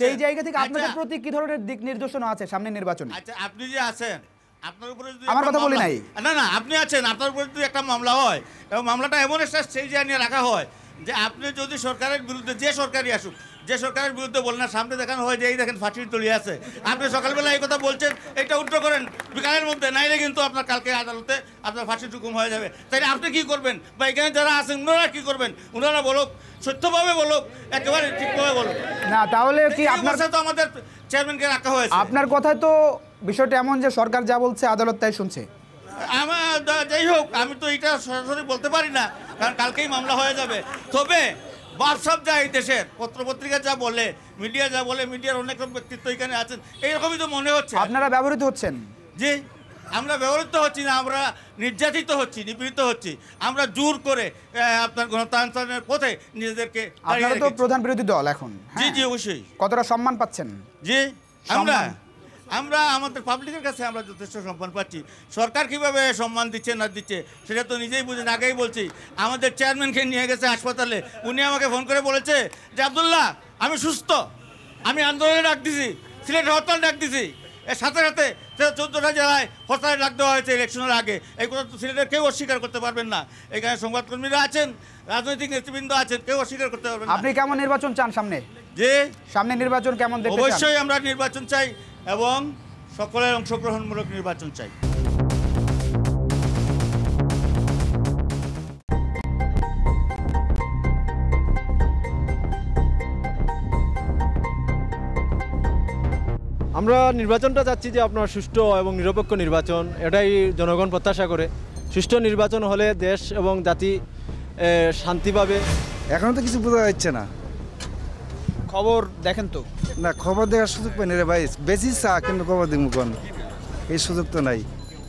সেই জায়গা থেকে আপনাদের প্রতি কি ধরনের দিক নির্দেশনা আছে সামনে নির্বাচনে? আচ্ছা, আপনি যে আছেন, আপনার উপরে যদি আমার কথা বলি নাই। না, আপনি আছেন, আপনার উপরে যদি একটা মামলা হয় এবং মামলাটা এমন একটা স্টেজে নিয়ে রাখা হয় যে আপনি যদি সরকারের বিরুদ্ধে, যে সরকারই আসুক, যে সরকারের বিরুদ্ধে বলেন না, সামনে দেখানো হয় যে এই দেখেন ফাঁসির তলি আছে, আপনি সকালবেলা এই কথা বলছেন, এটা উল্টো করেন বিকালের মধ্যে, নাইলে কিন্তু আপনার কালকে আদালতে আপনার ফাঁসির হুকুম হয়ে যাবে। তাই আপনি কি করবেন, বা এখানে যারা আছেন ওনারা কি করবেন? ওনারা বলুক, সত্যভাবে বলুক, একেবারে ঠিকভাবে বলুক না। তাহলে কি আপনার সাথে আমাদের চেয়ারম্যানকে রাখা হয়েছে? আপনার কথায় তো বিষয়টা এমন যে সরকার যা বলছে আদালত তাই শুনছে। আমার যাই হোক, আমি তো এটা সরাসরি বলতে পারি না, কারণ কালকেই মামলা হয়ে যাবে। তবে হোয়াটসঅ্যাপ যা এই দেশের পত্রপত্রিকা যা বলে, মিডিয়া যা বলে, মিডিয়ার অনেক ব্যক্তিত্ব এখানে আছেন, এইরকমই তো মনে হচ্ছে। আপনারা ব্যবহৃত হচ্ছেন? জি, আমরা ব্যবহৃত হচ্ছি না, আমরা নির্যাতিত হচ্ছি, নিপীড়িত হচ্ছি। আমরা জোর করে আপনার গণতান্ত্রের পথে নিজেদেরকে। আপনারা তো প্রধান বিরোধী দল এখন। জি অবশ্যই। কতটা সম্মান পাচ্ছেন? জি, আমরা আমাদের পাবলিকের কাছে আমরা যথেষ্ট সম্মান পাচ্ছি। সরকার কিভাবে সম্মান দিচ্ছে না দিচ্ছে সেটা তো নিজেই বুঝেন। আগেই বলছি, আমাদের চেয়ারম্যানকে নিয়ে গেছে হাসপাতালে, উনি আমাকে ফোন করে বলেছে যে আব্দুল্লাহ আমি সুস্থ, আমি আন্দোলনে ডাক দিছি, সিলেটে হরতাল ডাক দিছি। এর সাথে সাথে 14টা জেলায় হরতালে ডাক দেওয়া হয়েছে ইলেকশনের আগে। এই কথা তো সিলেটের কেউ অস্বীকার করতে পারবেন না। এখানে সংবাদকর্মীরা আছেন, রাজনৈতিক নেতৃবৃন্দ আছেন, কেউ অস্বীকার করতে পারবেন না। আপনি কেমন নির্বাচন চান সামনে? যে সামনে নির্বাচন কেমন দেখতে চান? অবশ্যই আমরা নির্বাচন চাই এবং সকলের অংশগ্রহণমূলক নির্বাচন চাই। আমরা নির্বাচনটা চাচ্ছি যে আপনার সুষ্ঠু এবং নিরপেক্ষ নির্বাচন, এটাই জনগণ প্রত্যাশা করে। সুষ্ঠু নির্বাচন হলে দেশ এবং জাতি শান্তি পাবে। এখনো তো কিছু বোঝা যাচ্ছে না। খবর দেখেন তো? না, খবর দেওয়ার সুযোগ পাই না রে ভাই। বেশি চা কিন্তু খবর দেখবো কোন, এই সুযোগ তো নাই।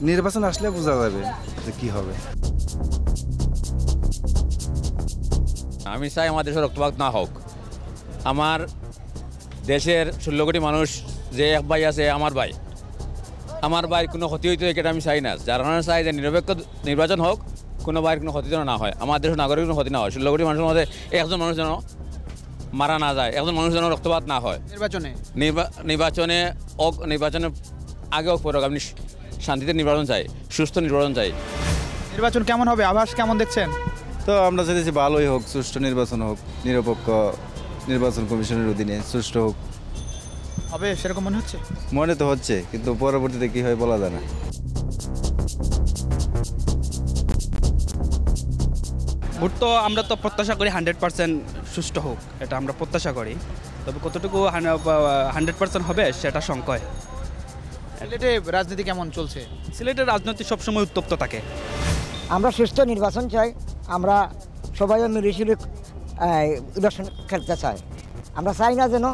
নির্বাচন আসলে বোঝা যাবে যে কি হবে। আমি চাই আমার দেশের রক্তপাত না হোক। আমার দেশের 16 কোটি মানুষ যে এক ভাই আছে আমার ভাইয়ের কোনো ক্ষতি হইতে এটা আমি চাই না। যার কারণে চাই যে নিরপেক্ষ নির্বাচন হোক, কোনো ভাইয়ের কোনো ক্ষতি যেন না হয়, আমার দেশের নাগরিকের কোনো ক্ষতি না হয়। 16 কোটি মানুষের মধ্যে একজন মানুষ যেন মারা না যায়, একজন মানুষ যেন রক্তপাত না হয়। নির্বাচনে আগে হোক পরে হোক, আপনি শান্তিতে নির্বাচন চাই, সুস্থ নির্বাচন চাই। নির্বাচন কেমন হবে, আভাস কেমন দেখছেন? তো আমরা চাইতেছি ভালোই হোক, সুষ্ঠু নির্বাচন হোক, নিরপেক্ষ নির্বাচন কমিশনের অধীনে সুষ্ঠু হোক। হবে সেরকম মনে হচ্ছে? মনে তো হচ্ছে, কিন্তু পরবর্তীতে কি হয় বলা যায় না। ভোট তো আমরা তো প্রত্যাশা করি 100% সুষ্ঠু হোক, এটা আমরা প্রত্যাশা করি। তবে কতটুকু 100% হবে সেটা সংশয়। সিলেটে রাজনীতি কেমন চলছে? সিলেটের রাজনীতি সবসময় উত্তপ্ত থাকে। আমরা সুষ্ঠু নির্বাচন চাই, আমরা সবাই মিলিশিলি ইলেকশন খেলতে চাই। আমরা চাই না যেন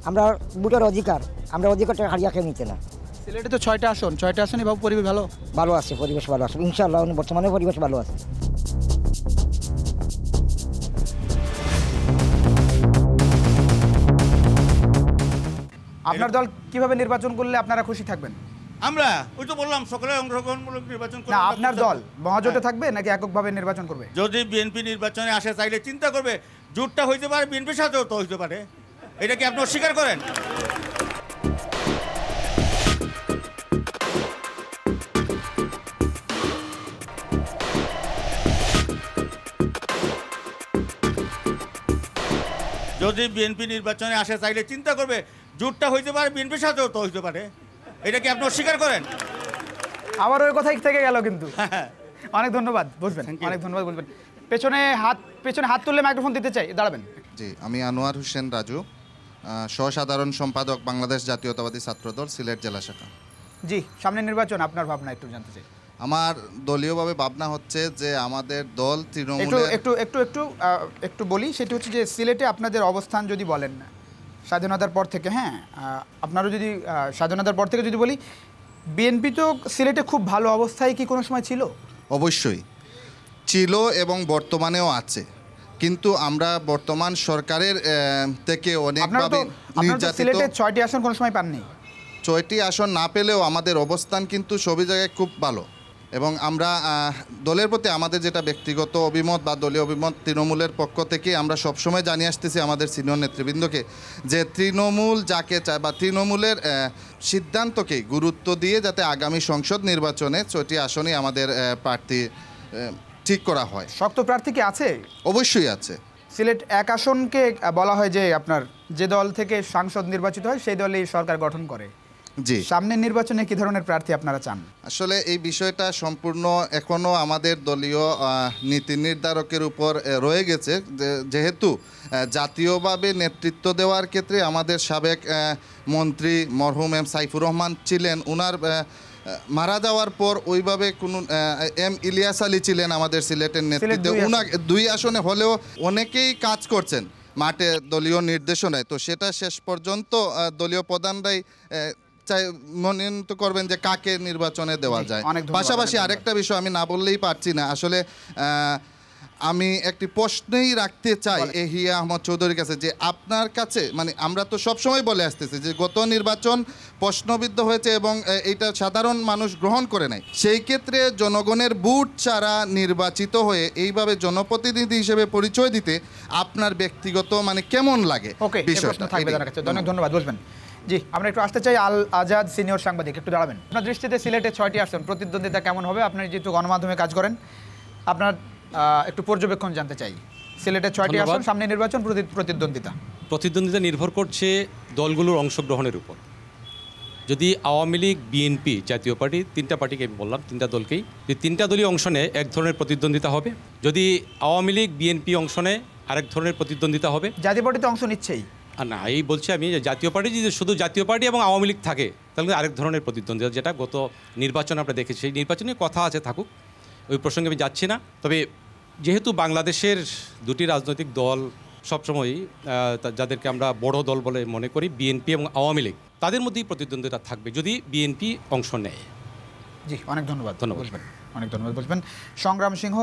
আমরা ভোটের অধিকার, আমরা অধিকারটা হারিয়ে খেয়ে নিতে না। সিলেটে তো 6টা আসন, 6টা আসনই বাবু পরিবেশ ভালো আছে, পরিবেশ ভালো আছে ইনশাআল্লাহ, বর্তমানে পরিবেশ ভালো আছে। আপনার দল কিভাবে নির্বাচন করলে আপনারা খুশি থাকবেন? আমরা ওই তো বললাম সকলে অংশগ্রহণমূলক নির্বাচন না, আপনার দল মহাজোটে থাকবে নাকি এককভাবে নির্বাচন করবে? যদি বিএনপি নির্বাচনে আসে চাইলে চিন্তা করবে, জোটটা হইতে পারে, বিএনপির সাথেও তো হইতে পারে। এটা কি আপনি অস্বীকার করেন? যদি বিএনপি নির্বাচনে আসে চাইলে চিন্তা করবে, জোটটা হইতে পারে, বিএনপির সাথেও তো হইতে পারে। এটা কি আপনি অস্বীকার করেন? আবার ওই কথাই থেকে গেল কিন্তু। অনেক ধন্যবাদ, বসবেন। অনেক ধন্যবাদ, বলবেন। পেছনে হাত তুললে মাইক্রোফোন দিতে চাই, দাঁড়াবেন। জি, আমি আনোয়ার হোসেন রাজু, সহসাধারণ সম্পাদক বাংলাদেশ জাতীয়তাবাদী ছাত্রদল সিলেট জেলা শাখা। জি, সামনে নির্বাচন, আপনার ভাবনা একটু জানতে চাই। আমার দলীয়ভাবে ভাবনা হচ্ছে যে আমাদের দল তৃণমূল একটু বলি, সেটা হচ্ছে যে সিলেটে আপনাদের অবস্থান যদি বলেন না স্বাধীনতার পর থেকে, হ্যাঁ আপনারও যদি স্বাধীনতার পর থেকে যদি বলি, বিএনপি তো সিলেটে খুব ভালো অবস্থায় কি কোনো সময় ছিল? অবশ্যই ছিল এবং বর্তমানেও আছে, কিন্তু আমরা বর্তমান সরকারের থেকে অনেকভাবে নির্যাতিত। সিলেটে 6টি আসন কোনো সময় পাননি? 6টি আসন না পেলেও আমাদের অবস্থান কিন্তু সবই জায়গায় খুব ভালো, এবং আমরা দলের প্রতি আমাদের যেটা ব্যক্তিগত অভিমত বা দলীয় অভিমত, তৃণমূলের পক্ষ থেকে আমরা সবসময় জানিয়ে আসতেছি আমাদের সিনিয়র নেতৃবৃন্দকে যে তৃণমূল যাকে চায় বা তৃণমূলের সিদ্ধান্তকেই গুরুত্ব দিয়ে যাতে আগামী সংসদ নির্বাচনে 6টি আসনই আমাদের প্রার্থী ঠিক করা হয়। শক্ত প্রার্থী কি আছে? অবশ্যই আছে। সিলেট 1 আসনকে বলা হয় যে আপনার যে দল থেকে সাংসদ নির্বাচিত হয় সেই দলই সরকার গঠন করে। জি, সামনের নির্বাচনে কি ধরনের প্রার্থী আপনারা চান? আসলে এই বিষয়টা সম্পূর্ণ এখনও আমাদের দলীয় নীতি নির্ধারকের উপর রয়ে গেছে, যেহেতু জাতীয়ভাবে নেতৃত্ব দেওয়ার ক্ষেত্রে আমাদের সাবেক মন্ত্রী মরহুম এম সাইফুর রহমান ছিলেন। ওনার মারা যাওয়ার পর ওইভাবে কোনো এম ইলিয়াস আলী ছিলেন আমাদের সিলেটের নেতৃত্বে। ওনার 2 আসনে হলেও অনেকেই কাজ করছেন মাঠে দলীয় নির্দেশনায়, তো সেটা শেষ পর্যন্ত দলীয় প্রধানরাই চাই মনোনীত করবেন যে কাকে নির্বাচনে দেওয়া যায়। পাশাপাশি আরেকটা বিষয় আমি না বললেই পারছি না, আসলে আমি একটি প্রশ্নই রাখতে চাই এহিয়া আহমদ চৌধুরীর কাছে, যে আপনার কাছে মানে আমরা তো সবসময় বলে আসতেছি যে গত নির্বাচন প্রশ্নবিদ্ধ হয়েছে এবং এইটা সাধারণ মানুষ গ্রহণ করে নাই, সেই ক্ষেত্রে জনগণের ভোট ছাড়া নির্বাচিত হয়ে এইভাবে জনপ্রতিনিধি হিসেবে পরিচয় দিতে আপনার ব্যক্তিগত মানে কেমন লাগে বিষয়টা? অনেক ধন্যবাদ, বলবেন। জি, আমরা একটু আসতে চাই আল আজাদ সিনিয়র সাংবাদিক, একটু দাঁড়াবেন। আপনার দৃষ্টিতে সিলেটে 6টি আসন, প্রতিদ্বন্দ্বিতা কেমন হবে? আপনি যেহেতু গণমাধ্যমে কাজ করেন, আপনার একটু পর্যবেক্ষণ জানতে চাই। সিলেটে 6টি আসন, সামনে নির্বাচন, প্রতিদ্বন্দ্বিতা নির্ভর করছে দলগুলোর অংশগ্রহণের উপর। যদি আওয়ামী লীগ, বিএনপি, জাতীয় পার্টি, 3টা পার্টিকে আমি বললাম, 3টা দলকেই, যদি 3টা দলই অংশ নেয় এক ধরনের প্রতিদ্বন্দ্বিতা হবে। যদি আওয়ামী লীগ, বিএনপি অংশ নেয় আরেক ধরনের প্রতিদ্বন্দ্বিতা হবে। জাতীয় পার্টি তো অংশ নিচ্ছেই। আর না, এই বলছি আমি যে জাতীয় পার্টি যদি শুধু জাতীয় পার্টি এবং আওয়ামী লীগ থাকে তাহলে আরেক ধরনের প্রতিদ্বন্দ্বিতা, যেটা গত নির্বাচন আমরা দেখেছি, সেই নির্বাচনে কথা আছে থাকুক, ওই প্রসঙ্গে আমি যাচ্ছি না। তবে যেহেতু বাংলাদেশের দুটি রাজনৈতিক দল সবসময়ই যাদেরকে আমরা বড় দল বলে মনে করি, বিএনপি এবং আওয়ামী লীগ, তাদের মধ্যেই প্রতিদ্বন্দ্বিতা থাকবে যদি বিএনপি অংশ নেয়। জি, অনেক ধন্যবাদ। অনেক ধন্যবাদ। বলবেন সংগ্রাম সিংহ,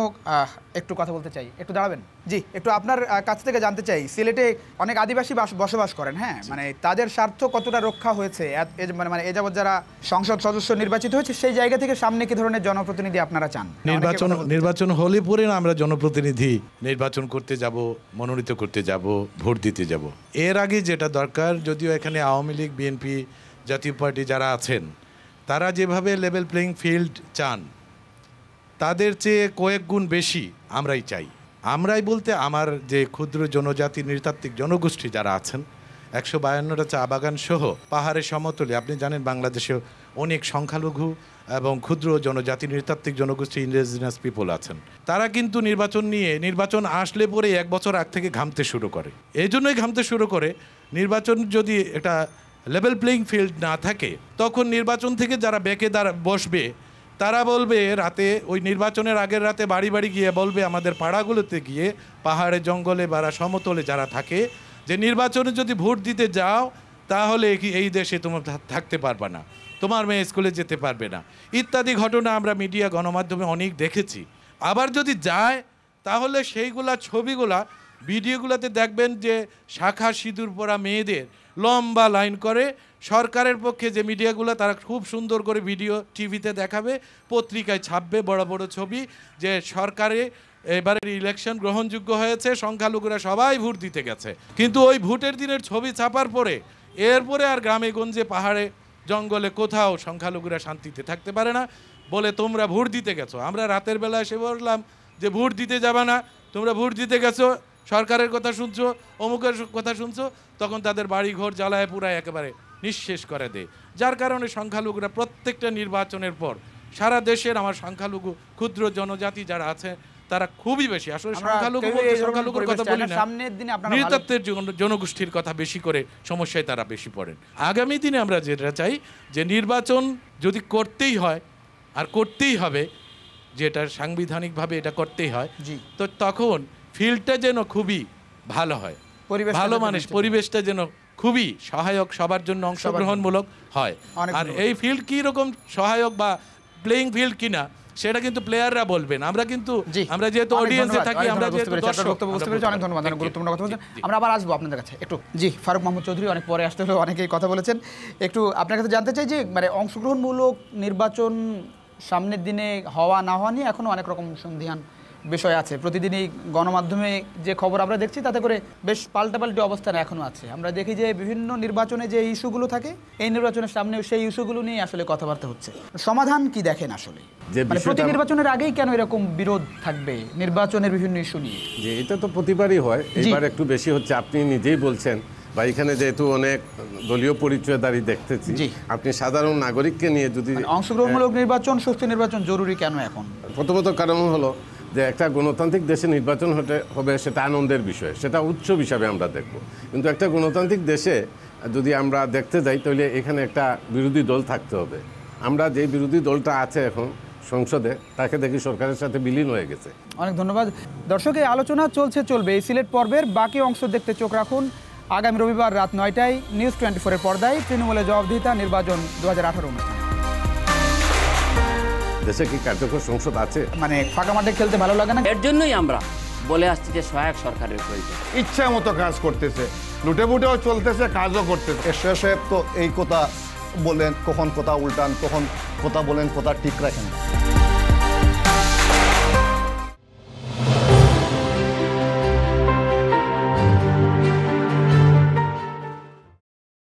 একটু কথা বলতে চাই, একটু দাঁড়াবেন। জি, একটু আপনার কাছ থেকে জানতে চাই, সিলেটে অনেক আদিবাসী বসবাস করেন, হ্যাঁ, মানে তাদের স্বার্থ কতটা রক্ষা হয়েছে মানে এ যাবৎ যারা সংসদ সদস্য নির্বাচিত হয়েছে সেই জায়গা থেকে সামনে কি ধরনের জনপ্রতিনিধি আপনারা চান? নির্বাচন হলে পরে না আমরা জনপ্রতিনিধি নির্বাচন করতে যাব, মনোনীত করতে যাব, ভোট দিতে যাব। এর আগে যেটা দরকার, যদিও এখানে আওয়ামী লীগ, বিএনপি, জাতীয় পার্টি যারা আছেন তারা যেভাবে লেভেল প্লেইং ফিল্ড চান তাদের চেয়ে কয়েক গুণ বেশি আমরাই চাই। আমরাই বলতে আমার যে ক্ষুদ্র জনজাতি নৃতাত্ত্বিক জনগোষ্ঠী যারা আছেন, 152টা চা বাগান সহ পাহাড়ের সমতলে, আপনি জানেন বাংলাদেশে অনেক সংখ্যালঘু এবং ক্ষুদ্র জনজাতি নৃতাত্ত্বিক জনগোষ্ঠী, ইন্ডিজিনাস পিপল আছেন। তারা কিন্তু নির্বাচন আসলে পরে 1 বছর আগ থেকে ঘামতে শুরু করে। এই জন্যই ঘামতে শুরু করে, নির্বাচন যদি একটা লেভেল প্লেইং ফিল্ড না থাকে তখন নির্বাচন থেকে যারা বেঁকে বসবে তারা বলবে রাতে, ওই নির্বাচনের আগের রাতে বাড়ি বাড়ি গিয়ে বলবে আমাদের পাড়াগুলোতে গিয়ে, পাহাড়ে জঙ্গলে বা সমতলে যারা থাকে, যে নির্বাচনে যদি ভোট দিতে যাও তাহলে এই দেশে তোমরা থাকতে পারবে না, তোমার মেয়ে স্কুলে যেতে পারবে না, ইত্যাদি ঘটনা আমরা মিডিয়া গণমাধ্যমে অনেক দেখেছি। আবার যদি যায় তাহলে সেইগুলা ছবিগুলা ভিডিওগুলোতে দেখবেন যে শাখা সিঁদুর পরা মেয়েদের লম্বা লাইন করে, সরকারের পক্ষে যে মিডিয়াগুলো তারা খুব সুন্দর করে ভিডিও টিভিতে দেখাবে, পত্রিকায় ছাপবে বড় বড় ছবি, যে সরকারে এবারের ইলেকশন গ্রহণযোগ্য হয়েছে, সংখ্যালঘুরা সবাই ভোট দিতে গেছে। কিন্তু ওই ভোটের দিনের ছবি ছাপার পরে এরপরে আর গ্রামে গঞ্জে পাহাড়ে জঙ্গলে কোথাও সংখ্যালঘুরা শান্তিতে থাকতে পারে না, বলে তোমরা ভোট দিতে গেছো। আমরা রাতের বেলা এসে বললাম যে ভোট দিতে যাবে না, তোমরা ভোট দিতে গেছো, সরকারের কথা শুনছো, অমুকের কথা শুনছো, তখন তাদের বাড়ি ঘর জ্বালায় পুরায় একেবারে নিঃশেষ করে দেয়। যার কারণে সংখ্যালঘুরা প্রত্যেকটা নির্বাচনের পর সারা দেশের আমার সংখ্যালঘু ক্ষুদ্র জনজাতি যারা আছে তারা খুবই বেশি, আসলে সংখ্যালঘুর কথা বলি না, নৃতাত্ত্বের জনগোষ্ঠীর কথা বেশি করে সমস্যায় তারা বেশি পড়েন। আগামী দিনে আমরা যেটা চাই যে নির্বাচন যদি করতেই হয় আর করতেই হবে, যেটা সাংবিধানিকভাবে এটা করতেই হয়, তো তখন ফিল্ডটা যেন খুবই ভালো হয়, ভালো মানুষ, পরিবেশটা যেন খুবই সহায়ক, সবার জন্য অংশগ্রহণমূলক হয়। আর এই ফিল্ড কী রকম সহায়ক বা প্লেইং ফিল্ড কিনা সেটা কিন্তু প্লেয়াররা বলবেন, আমরা কিন্তু আমরা যেহেতু অডিয়েন্সে থাকি, আমরা যেহেতু দর্শক। অনেক ধন্যবাদ, অনেক গুরুত্বপূর্ণ কথা বলছেন। আমরা আবার আসবো আপনাদের কাছে একটু। জি, ফারুক মাহমুদ চৌধুরী, অনেক পরে আসতে হলেও অনেকেই কথা বলেছেন। একটু আপনার কাছে জানতে চাই যে মানে অংশগ্রহণমূলক নির্বাচন সামনের দিনে হওয়া না হওয়া নিয়ে এখনও অনেক রকম সন্দিহান বিষয় আছে। প্রতিদিনই গণমাধ্যমে যে খবর আমরা দেখছি তাতে করে বেশ পাল্টাপাল্টি অবস্থান এখনও আছে। আমরা দেখি যে বিভিন্ন নির্বাচনে যে ইস্যুগুলো থাকে, এই নির্বাচনের সামনে সেই ইস্যুগুলো নিয়ে আসলে কথাবার্তা হচ্ছে। সমাধান কি দেখেন আসলে, মানে প্রতি নির্বাচনের আগেই কেন এরকম বিরোধ থাকবে নির্বাচনের বিভিন্ন ইস্যু নিয়ে? যে এটা তো প্রতিবারই হয়, এবার একটু বেশি হচ্ছে। আপনি নিজেই বলছেন বা এখানে যেহেতু অনেক দলীয় পরিচয়দারি দেখতেছি, আপনি সাধারণ নাগরিককে নিয়ে যদি অংশগ্রহণমূলক নির্বাচন, সুস্থ নির্বাচন জরুরি কেন এখন? প্রথমত কারণ হলো যে একটা গণতান্ত্রিক দেশে নির্বাচন হবে সেটা আনন্দের বিষয়, সেটা উৎসব হিসাবে আমরা দেখব। কিন্তু একটা গণতান্ত্রিক দেশে যদি আমরা দেখতে যাই তাহলে এখানে একটা বিরোধী দল থাকতে হবে। আমরা যে বিরোধী দলটা আছে এখন সংসদে তাকে দেখি সরকারের সাথে বিলীন হয়ে গেছে। অনেক ধন্যবাদ। দর্শক, এই আলোচনা চলবে। এই সিলেট পর্বের বাকি অংশ দেখতে চোখ রাখুন আগামী রবিবার রাত 9টায় নিউজ 24-এর পর্দায় তৃণমূলের জবাবদিহিতা নির্বাচন 2018 অনুষ্ঠান। দেশে কি কার্যকর সংসদ আছে? মানে ফাঁকা মাঠে খেলতে ভালো লাগে না, এর জন্যই আমরা বলে আসছি যে সহায়ক সরকারের প্রয়োজন। ইচ্ছা মতো কাজ করতেছে, লুটে বুটেও চলতেছে, কাজও করতেছে। এরশাদ সাহেব তো এই কথা বলেন, কখন কথা উল্টান, কখন কথা বলেন, কথা ঠিক রাখেন।